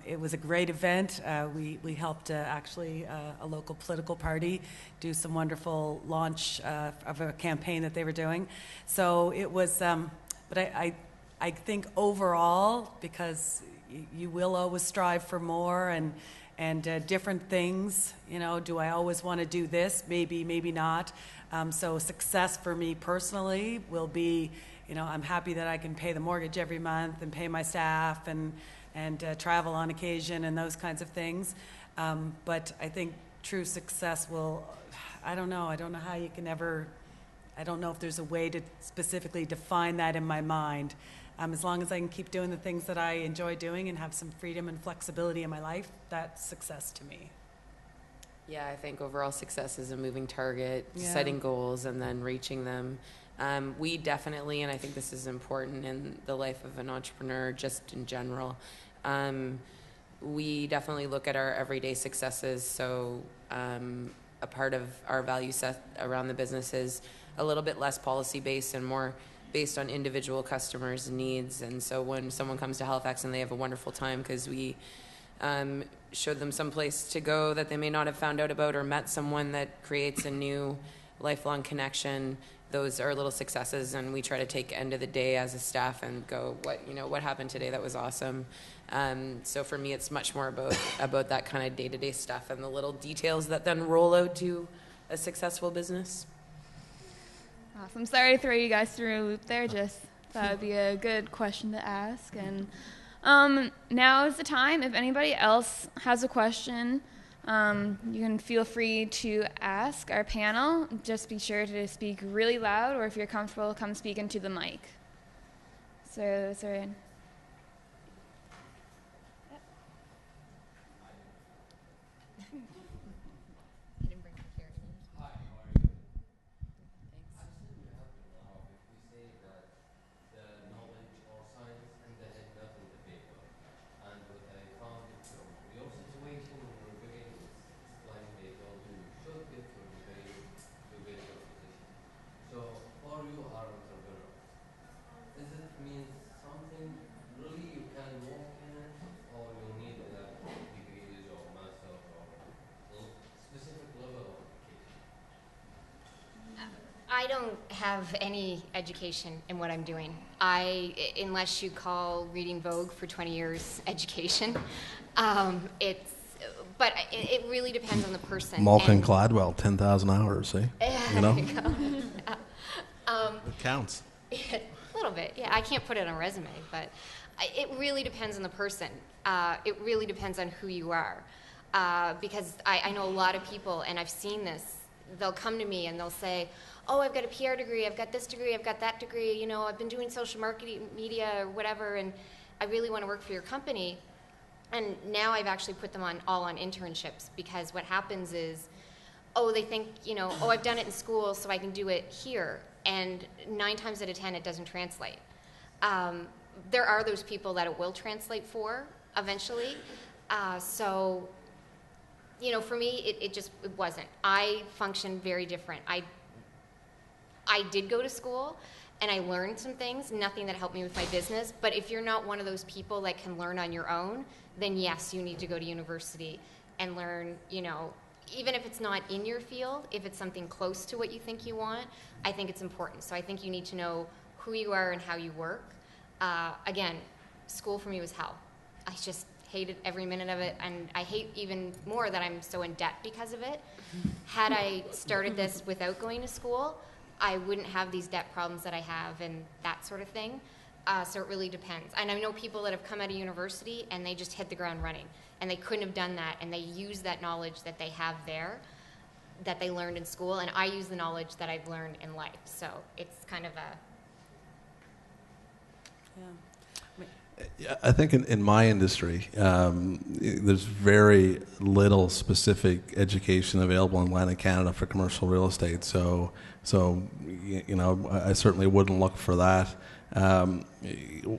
It was a great event. We helped actually a local political party do some wonderful launch of a campaign that they were doing. So it was, but I think overall, because you will always strive for more and different things, you know, do I always want to do this? Maybe, maybe not. So success for me personally will be, you know, I'm happy that I can pay the mortgage every month and pay my staff and travel on occasion and those kinds of things. But I think true success will, I don't know how you can ever, I don't know if there's a way to specifically define that in my mind. As long as I can keep doing the things that I enjoy doing and have some freedom and flexibility in my life, that's success to me. Yeah, I think overall success is a moving target, Yeah. setting goals and then reaching them. We definitely, and I think this is important in the life of an entrepreneur just in general, we definitely look at our everyday successes. So a part of our value set around the business is a little bit less policy-based and more based on individual customers' needs. And so when someone comes to Halifax and they have a wonderful time because we showed them some place to go that they may not have found out about or met someone that creates a new lifelong connection, those are little successes, and we try to take end of the day as a staff and go, what happened today that was awesome. So for me, it's much more about that kind of day-to-day stuff and the little details that then roll out to a successful business. Awesome. Sorry to throw you guys through a loop there. Just thought it'd be a good question to ask. And now is the time. If anybody else has a question, you can feel free to ask our panel. Just be sure to speak really loud, or if you're comfortable, come speak into the mic. So, sorry. I don't have any education in what I'm doing. Unless you call reading Vogue for 20 years education, but it really depends on the person. Malcolm Gladwell, 10,000 hours, see? You know? It counts. A little bit, yeah. I can't put it on a resume, but it really depends on the person. It really depends on who you are. Because I know a lot of people, and I've seen this, they'll come to me and they'll say, oh, I've got a PR degree, I've got this degree, I've got that degree, you know, I've been doing social marketing, media, or whatever, and I really want to work for your company. And now I've actually put them all on internships, because what happens is, oh, they think, you know, oh, I've done it in school, so I can do it here. And 9 times out of 10, it doesn't translate. There are those people that it will translate for eventually. So, you know, for me, it wasn't. I function very different. I did go to school and I learned some things, nothing that helped me with my business. But if you're not one of those people that can learn on your own, then yes, you need to go to university and learn, you know, even if it's not in your field, if it's something close to what you think you want, I think it's important. So I think you need to know who you are and how you work. Again, school for me was hell. I just hated every minute of it, and I hate even more that I'm so in debt because of it. Had I started this without going to school, I wouldn't have these debt problems that I have and that sort of thing. So it really depends. And I know people that have come out of university and they just hit the ground running, and they couldn't have done that, and they use that knowledge that they have there, that they learned in school, and I use the knowledge that I've learned in life. So it's kind of a... Yeah. I think in my industry, there's very little specific education available in Atlantic Canada for commercial real estate. So I certainly wouldn't look for that.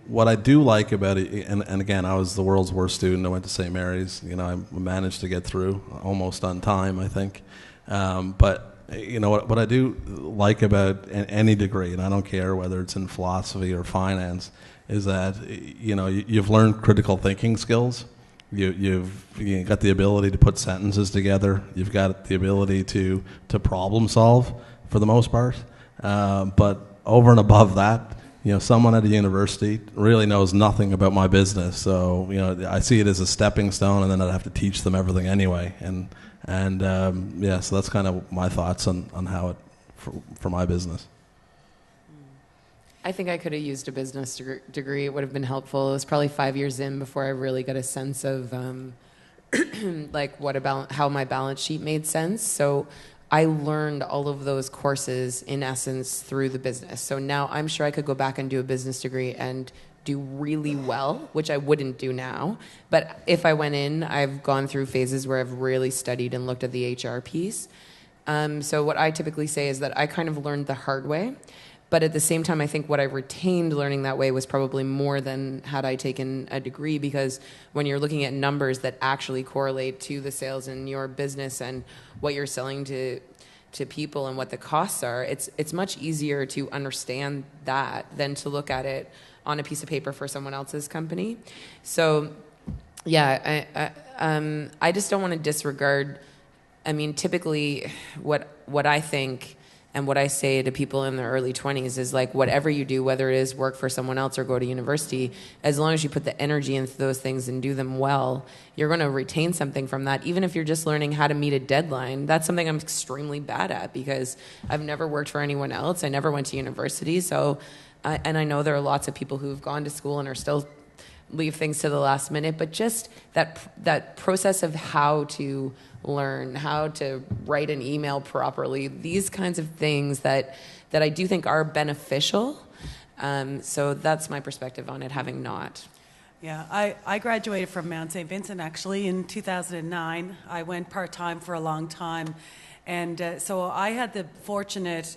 What I do like about it, and again, I was the world's worst student. I went to St. Mary's. I managed to get through almost on time, I think. But what I do like about any degree, and I don't care whether it's in philosophy or finance, is that you've learned critical thinking skills. You've got the ability to put sentences together. You've got the ability to problem solve for the most part. But over and above that, someone at a university really knows nothing about my business. So I see it as a stepping stone, and then I'd have to teach them everything anyway. So that's kind of my thoughts on how it for my business. I think I could have used a business degree. It would have been helpful. It was probably 5 years in before I really got a sense of how my balance sheet made sense. So I learned all of those courses in essence through the business. So now I'm sure I could go back and do a business degree and do really well, which I wouldn't do now. But if I went in, I've gone through phases where I've really studied and looked at the HR piece. So what I typically say is that I kind of learned the hard way. But at the same time, I think what I retained learning that way was probably more than had I taken a degree, because when you're looking at numbers that actually correlate to the sales in your business and what you're selling to people and what the costs are, it's much easier to understand that than to look at it on a piece of paper for someone else's company. So, yeah, I just don't want to disregard. I mean, typically, what I think and what I say to people in their early 20s is like, whatever you do, whether it is work for someone else or go to university, as long as you put the energy into those things and do them well, you're going to retain something from that. Even if you're just learning how to meet a deadline, that's something I'm extremely bad at because I've never worked for anyone else. I never went to university. So, and I know there are lots of people who've gone to school and are still leave things to the last minute, but just that process of how to learn, how to write an email properly, these kinds of things that I do think are beneficial. So that's my perspective on it, having not. Yeah, I graduated from Mount St. Vincent actually in 2009. I went part-time for a long time. And so I had the fortunate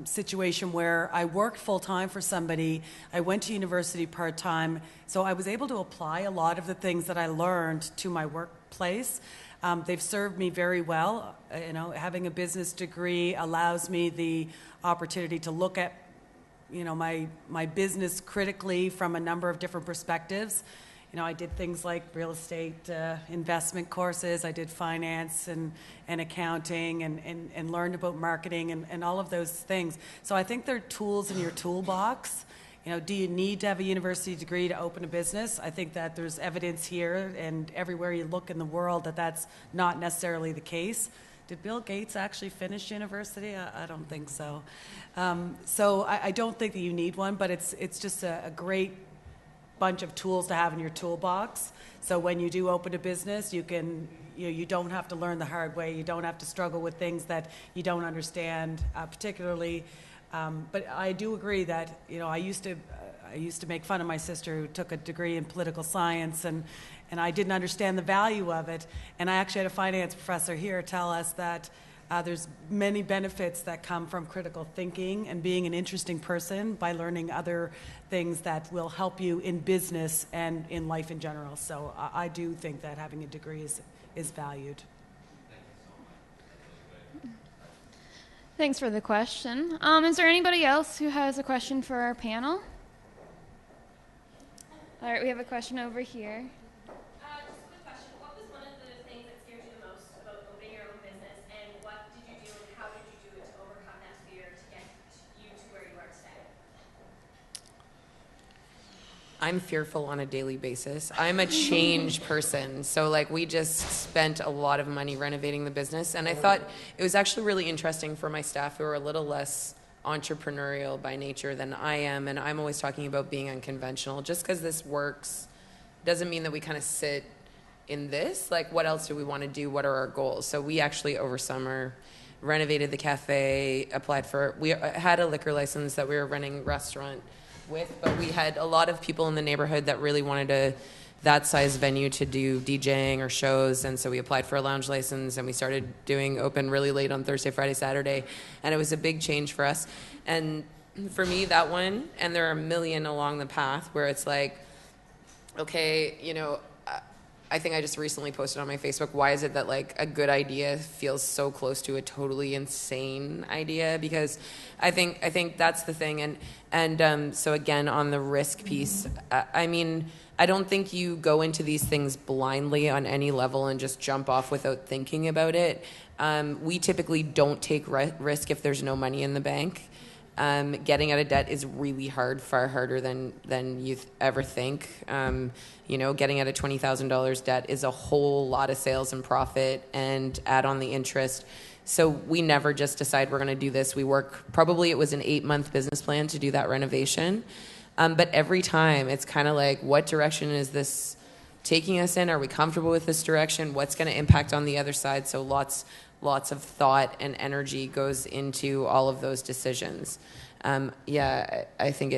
situation where I worked full-time for somebody. I went to university part-time. So I was able to apply a lot of the things that I learned to my workplace. They've served me very well. Having a business degree allows me the opportunity to look at, my business critically from a number of different perspectives. I did things like real estate investment courses. I did finance and accounting and learned about marketing and all of those things. So I think they're tools in your toolbox. Do you need to have a university degree to open a business? I think that there's evidence here and everywhere you look in the world that that's not necessarily the case. Did Bill Gates actually finish university? I don't think so. So I don't think that you need one, but it's just a great bunch of tools to have in your toolbox. So when you do open a business, you can you don't have to learn the hard way. You don't have to struggle with things that you don't understand, particularly. But I do agree that I used to make fun of my sister who took a degree in political science, and I didn't understand the value of it. And I actually had a finance professor here tell us that there's many benefits that come from critical thinking and being an interesting person by learning other things that will help you in business and in life in general. So I do think that having a degree is valued. Thanks for the question. Is there anybody else who has a question for our panel? All right, we have a question over here. Just a quick question. What was one of the things that scared you the most about opening your own business, and what did you do and how did you do it to overcome that fear to get you to where you are today? I'm fearful on a daily basis. I'm a change person. So we just spent a lot of money renovating the business. And I thought it was actually really interesting for my staff who are a little less entrepreneurial by nature than I am. And I'm always talking about being unconventional. Just because this works doesn't mean that we kind of sit in this. What else do we want to do? What are our goals? So we actually, over summer, renovated the cafe, we had a liquor license that we were running restaurant with, but we had a lot of people in the neighborhood that really wanted that size venue to do DJing or shows, and so we applied for a lounge license, and we started doing open really late on Thursday, Friday, Saturday, and it was a big change for us. And for me, that one, and there are a million along the path where it's like, okay, you know, I think I just recently posted on my Facebook, why is it that like a good idea feels so close to a totally insane idea? Because I think that's the thing. And so again, on the risk piece, I mean, I don't think you go into these things blindly on any level and just jump off without thinking about it. We typically don't take risk if there's no money in the bank. Getting out of debt is really hard, far harder than you ever think. You know, getting out of $20,000 debt is a whole lot of sales and profit, and add on the interest. So we never just decide we're going to do this. We work, probably it was an 8-month business plan to do that renovation. But every time it's kind of like, what direction is this taking us in? Are we comfortable with this direction? What's going to impact on the other side? So lots of thought and energy goes into all of those decisions. I think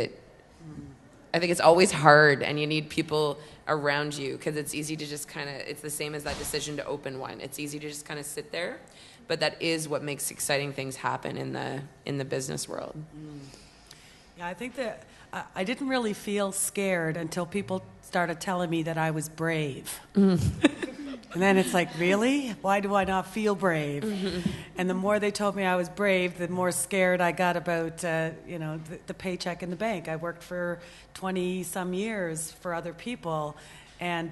it's always hard, and you need people around you, because it's easy to just kind of, it's the same as that decision to open one. It's easy to just kind of sit there, but that is what makes exciting things happen in the business world. Yeah, I think that I didn't really feel scared until people started telling me that I was brave. And then it's like, really? Why do I not feel brave? And the more they told me I was brave, the more scared I got about, the paycheck in the bank. I worked for 20-some years for other people. And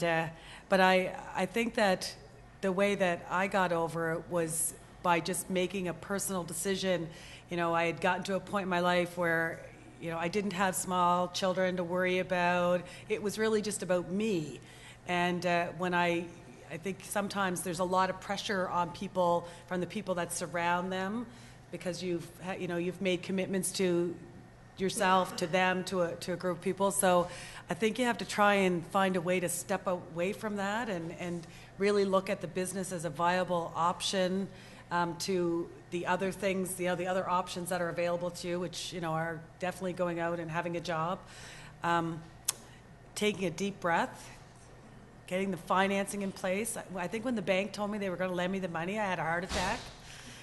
but I think that the way that I got over it was by just making a personal decision. You know, I had gotten to a point in my life where, you know, I didn't have small children to worry about. It was really just about me. And when I think sometimes there's a lot of pressure on people from the people that surround them, because you've made commitments to yourself, to them, to a group of people. So I think you have to try and find a way to step away from that and really look at the business as a viable option to the other things, the other options that are available to you, which, you know, are definitely going out and having a job, taking a deep breath, getting the financing in place. I think when the bank told me they were going to lend me the money, I had a heart attack,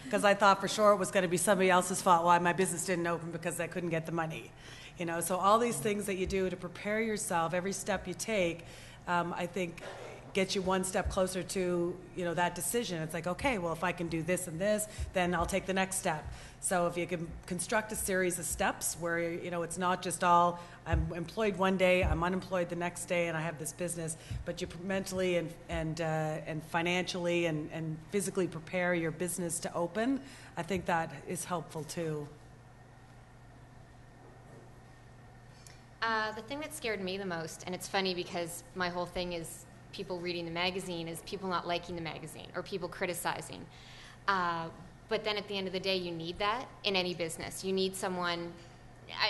because I thought for sure it was going to be somebody else's fault why my business didn't open, because I couldn't get the money. You know, so all these things that you do to prepare yourself, every step you take, I think gets you one step closer to, you know, that decision. It's like, okay, well, if I can do this and this, then I'll take the next step. So if you can construct a series of steps where, you know, it's not just all, I'm employed one day, I'm unemployed the next day, and I have this business, but you mentally and financially and physically prepare your business to open, I think that is helpful too. The thing that scared me the most, and it's funny because my whole thing is people reading the magazine, is people not liking the magazine or people criticizing. But then at the end of the day, you need that in any business. You need someone,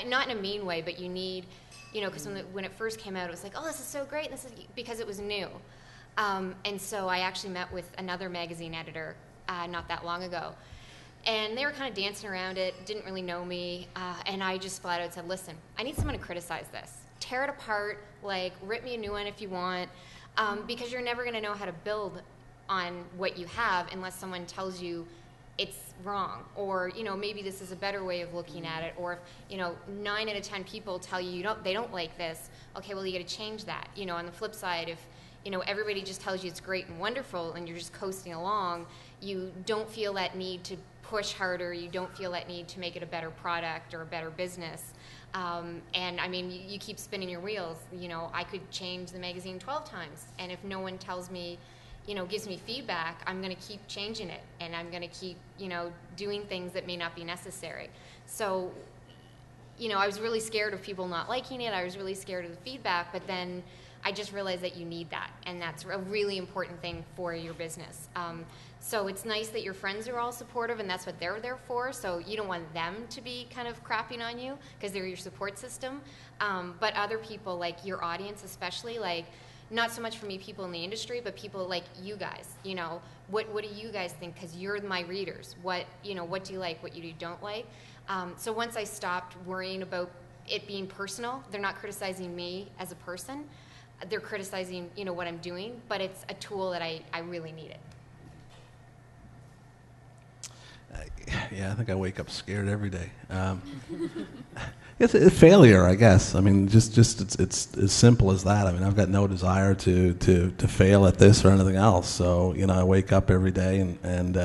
not in a mean way, but you need, you know, because when it first came out, it was like, oh, this is so great, this is because it was new. And so I actually met with another magazine editor not that long ago. And they were kind of dancing around it, didn't really know me, and I just flat out said, listen, I need someone to criticize this. Tear it apart, like, rip me a new one if you want, because you're never going to know how to build on what you have unless someone tells you it's wrong, or, you know, maybe this is a better way of looking at it, or if, you know, 9 out of 10 people tell you, they don't like this, okay, well, you got to change that. You know, on the flip side, if, you know, everybody just tells you it's great and wonderful and you're just coasting along, you don't feel that need to push harder, you don't feel that need to make it a better product or a better business. And I mean, you keep spinning your wheels. You know, I could change the magazine 12 times, and if no one tells me, you know, gives me feedback, I'm going to keep changing it, and I'm going to keep, you know, doing things that may not be necessary. So, you know, I was really scared of people not liking it. I was really scared of the feedback, but then I just realized that you need that, and that's a really important thing for your business. So it's nice that your friends are all supportive, and that's what they're there for. So you don't want them to be kind of crapping on you because they're your support system. But other people, like your audience especially, like not so much for me, people in the industry, but people like you guys. You know, what do you guys think? Because you're my readers. What do you like? What you don't like? So once I stopped worrying about it being personal. They're not criticizing me as a person. They're criticizing, what I'm doing, but it's a tool that I really need it. Yeah, I think I wake up scared every day. It's a failure, I guess. I mean, just it's as simple as that. I mean, I've got no desire to fail at this or anything else. So, I wake up every day and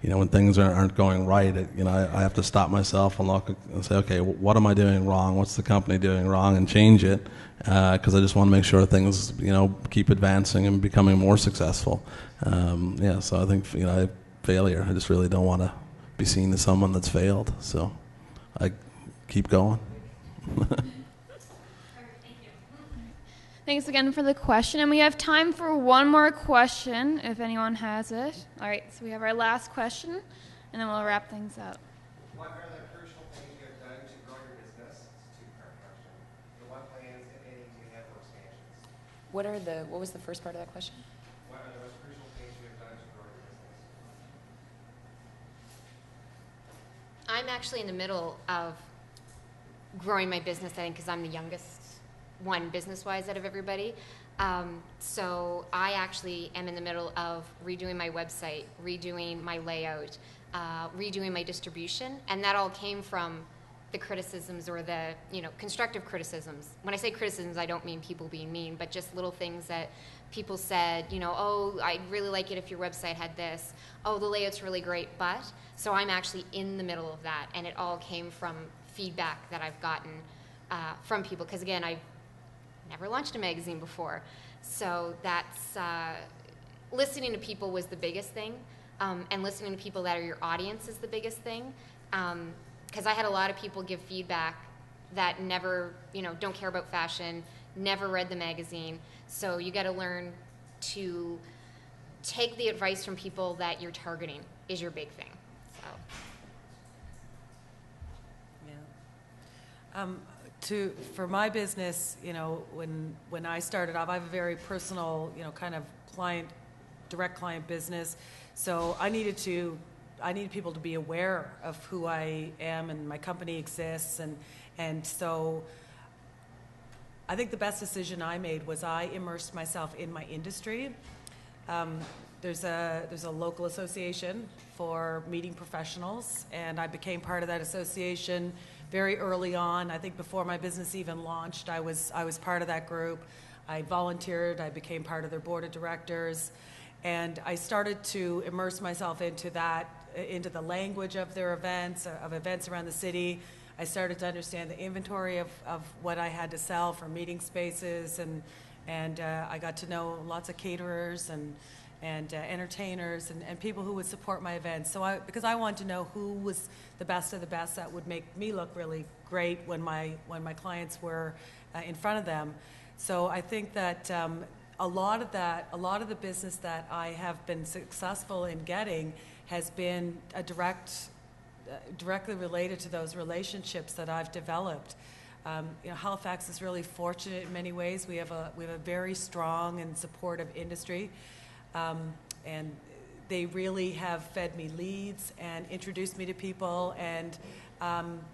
when things aren't going right, I have to stop myself and look and say, okay, what am I doing wrong? What's the company doing wrong? And change it, because I just want to make sure things, keep advancing and becoming more successful. So I think, failure, I just really don't want to be seen as someone that's failed. So I keep going. Thanks again for the question. And we have time for one more question, if anyone has it. All right, so we have our last question, and then we'll wrap things up. What are the crucial things you have done to grow your business? It's a two-part question. So what plans, if any, do you have for expansions? What was the first part of that question? What are the most crucial things you have done to grow your business? I'm actually in the middle of growing my business, I think, because I'm the youngest one business-wise out of everybody. So I actually am in the middle of redoing my website, redoing my layout, redoing my distribution, and that all came from the criticisms or the constructive criticisms. When I say criticisms, I don't mean people being mean, but just little things that people said, oh, I'd really like it if your website had this. Oh, the layout's really great, but. So I'm actually in the middle of that, and it all came from feedback that I've gotten from people, because again, I've never launched a magazine before. So that's, listening to people was the biggest thing, and listening to people that are your audience is the biggest thing. Because I had a lot of people give feedback that never, don't care about fashion, never read the magazine. So you got to learn to take the advice from people that you're targeting is your big thing. So. For my business, when I started off, I have a very personal, kind of direct client business. So I needed people to be aware of who I am and my company exists, and so I think the best decision I made was I immersed myself in my industry. There's a local association for meeting professionals, and I became part of that association very early on. I think before my business even launched, I was part of that group. I volunteered. I became part of their board of directors, and I started to immerse myself into the language of their events, of events around the city. I started to understand the inventory of what I had to sell for meeting spaces, and I got to know lots of caterers and entertainers and people who would support my events. So because I wanted to know who was the best of the best that would make me look really great when my clients were in front of them. So I think that a lot of the business that I have been successful in getting has been directly related to those relationships that I've developed. Halifax is really fortunate in many ways. We have a very strong and supportive industry. And they really have fed me leads and introduced me to people. And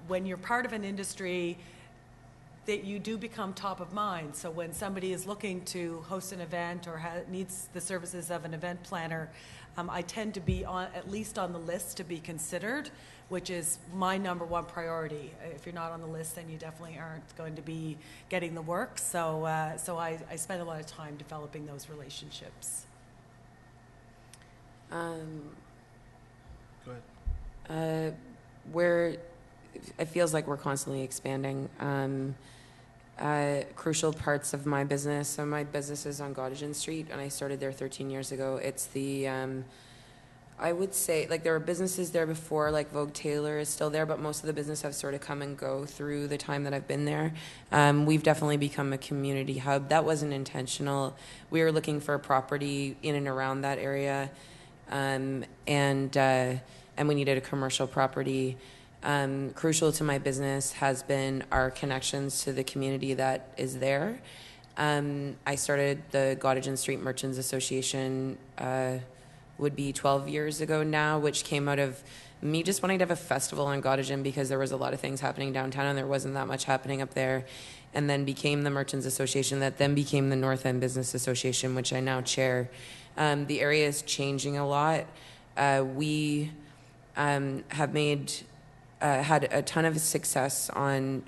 when you're part of an industry, that you do become top of mind. So when somebody is looking to host an event or needs the services of an event planner, I tend to be at least on the list to be considered, which is my number one priority. If you're not on the list, then you definitely aren't going to be getting the work. So I spend a lot of time developing those relationships. Go ahead. It feels like we're constantly expanding. Crucial parts of my business. So my business is on Gottingen Street, and I started there 13 years ago. It's the, I would say, like, there were businesses there before, like Vogue Taylor is still there, but most of the business have sort of come and go through the time that I've been there. We've definitely become a community hub. That wasn't intentional. We were looking for a property in and around that area, and we needed a commercial property. Crucial to my business has been our connections to the community that is there. I started the Gottingen Street Merchants Association would be 12 years ago now, which came out of me just wanting to have a festival on Gottingen because there was a lot of things happening downtown and there wasn't that much happening up there, and then became the Merchants Association, that then became the North End Business Association, which I now chair. The area is changing a lot. We have had a ton of success on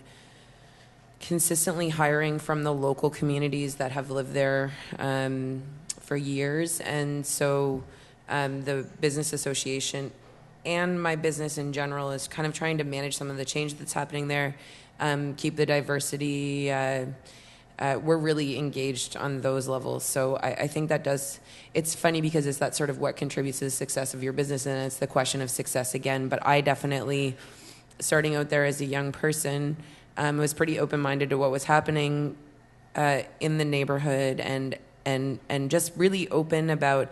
consistently hiring from the local communities that have lived there for years. And so the business association and my business in general is kind of trying to manage some of the change that's happening there, keep the diversity. We're really engaged on those levels. So I think that it's funny because it's that sort of what contributes to the success of your business, and it's the question of success again. But I definitely, starting out there as a young person, was pretty open-minded to what was happening in the neighborhood, and just really open about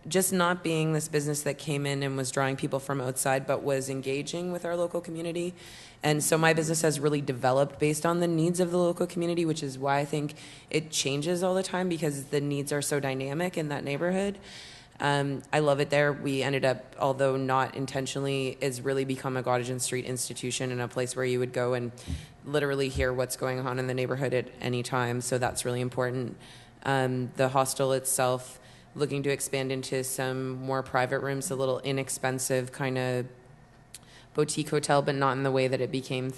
just not being this business that came in and was drawing people from outside, but was engaging with our local community. And so my business has really developed based on the needs of the local community, which is why I think it changes all the time, because the needs are so dynamic in that neighborhood. I love it there. We ended up, although not intentionally, is really become a Gottingen Street institution and a place where you would go and literally hear what's going on in the neighborhood at any time. So that's really important. The hostel itself, looking to expand into some more private rooms, a little inexpensive kind of boutique hotel, but not in the way that it became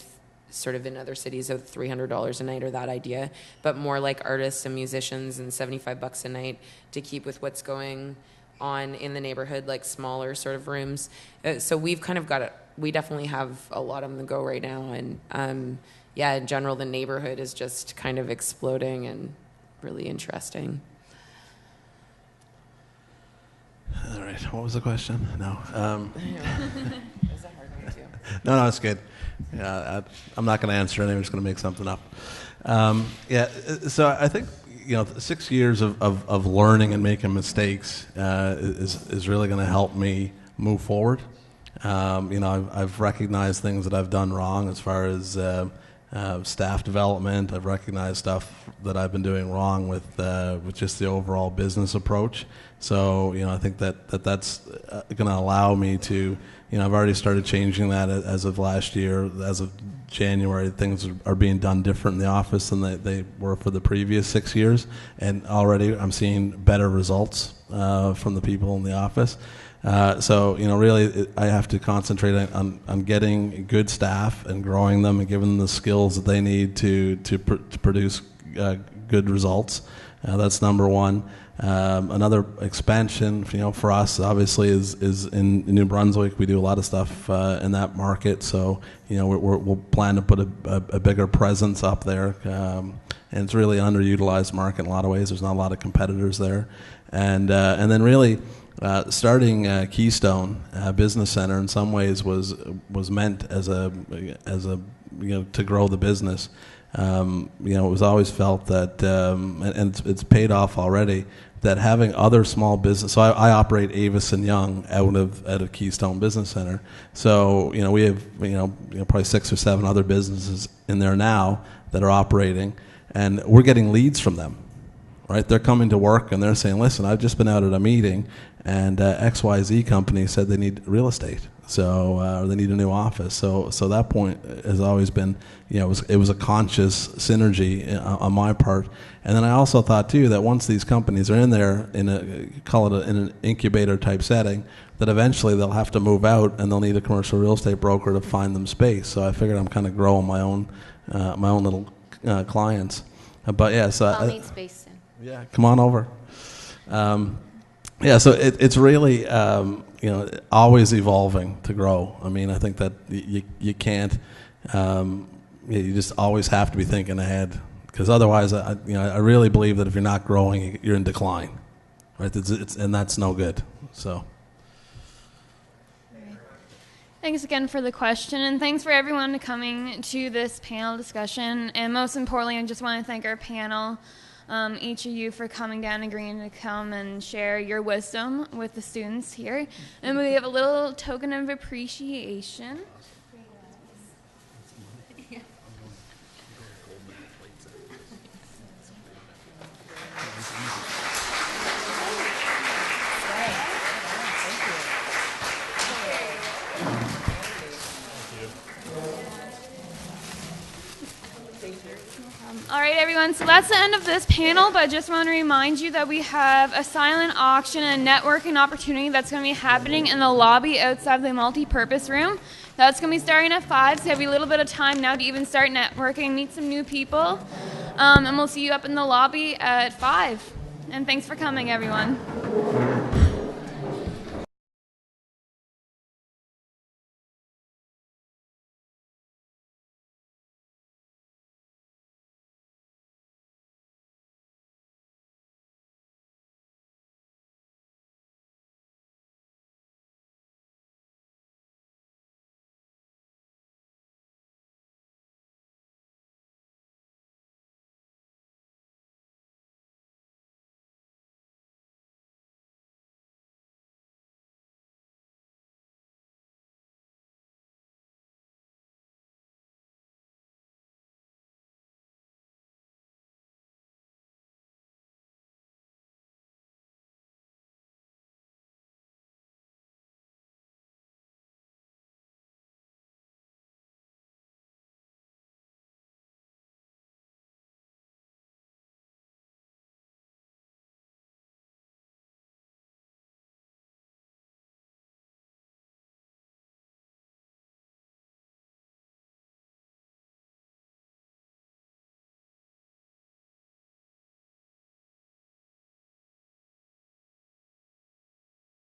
sort of in other cities of $300 a night or that idea, but more like artists and musicians and $75 a night to keep with what's going on in the neighborhood, like smaller sort of rooms. So we've kind of got it. We definitely have a lot on the go right now. And yeah, in general, the neighborhood is just kind of exploding and really interesting. All right. What was the question? No. Is that hard one too? No, it's good. Yeah, I'm not going to answer it. I'm just going to make something up. Yeah. So I think 6 years of learning and making mistakes is really going to help me move forward. I've recognized things that I've done wrong as far as staff development. I've recognized stuff that I've been doing wrong with just the overall business approach. So I think that's going to allow me to. I've already started changing that as of last year. As of January, things are being done different in the office than they were for the previous 6 years, and already I'm seeing better results from the people in the office. So really, I have to concentrate on getting good staff and growing them and giving them the skills that they need to produce good results. That's number one. Another expansion, for us, obviously, is in New Brunswick. We do a lot of stuff in that market, so we'll plan to put a bigger presence up there. And it's really an underutilized market in a lot of ways. There's not a lot of competitors there, and then really. Starting Keystone Business Center in some ways was meant as a to grow the business. It was always felt that and it's paid off already, that having other small business. So I operate Avison Young out of Keystone Business Center. So we have probably 6 or 7 other businesses in there now that are operating, and we're getting leads from them. Right, they're coming to work and they're saying, "Listen, I've just been out at a meeting, and XYZ company said they need real estate, so or they need a new office." So that point has always been, it was a conscious synergy on my part. And then I also thought too that once these companies are in there in an incubator type setting, that eventually they'll have to move out and they'll need a commercial real estate broker to find them space. So I figured I'm kind of growing my own little clients. But yeah, so I'll need space soon. Yeah, come on over. So it's really always evolving to grow. I mean, I think that you can't. You just always have to be thinking ahead, because otherwise, I really believe that if you're not growing, you're in decline, right? And that's no good. So. Thanks again for the question, and thanks for everyone coming to this panel discussion. And most importantly, I just want to thank our panel. Each of you for coming down, agreeing to come and share your wisdom with the students here. And we have a little token of appreciation. everyone. So that's the end of this panel, but I just want to remind you that we have a silent auction and networking opportunity that's going to be happening in the lobby outside the multi-purpose room. That's going to be starting at 5, so you have a little bit of time now to even start networking, meet some new people, and we'll see you up in the lobby at 5. And thanks for coming, everyone.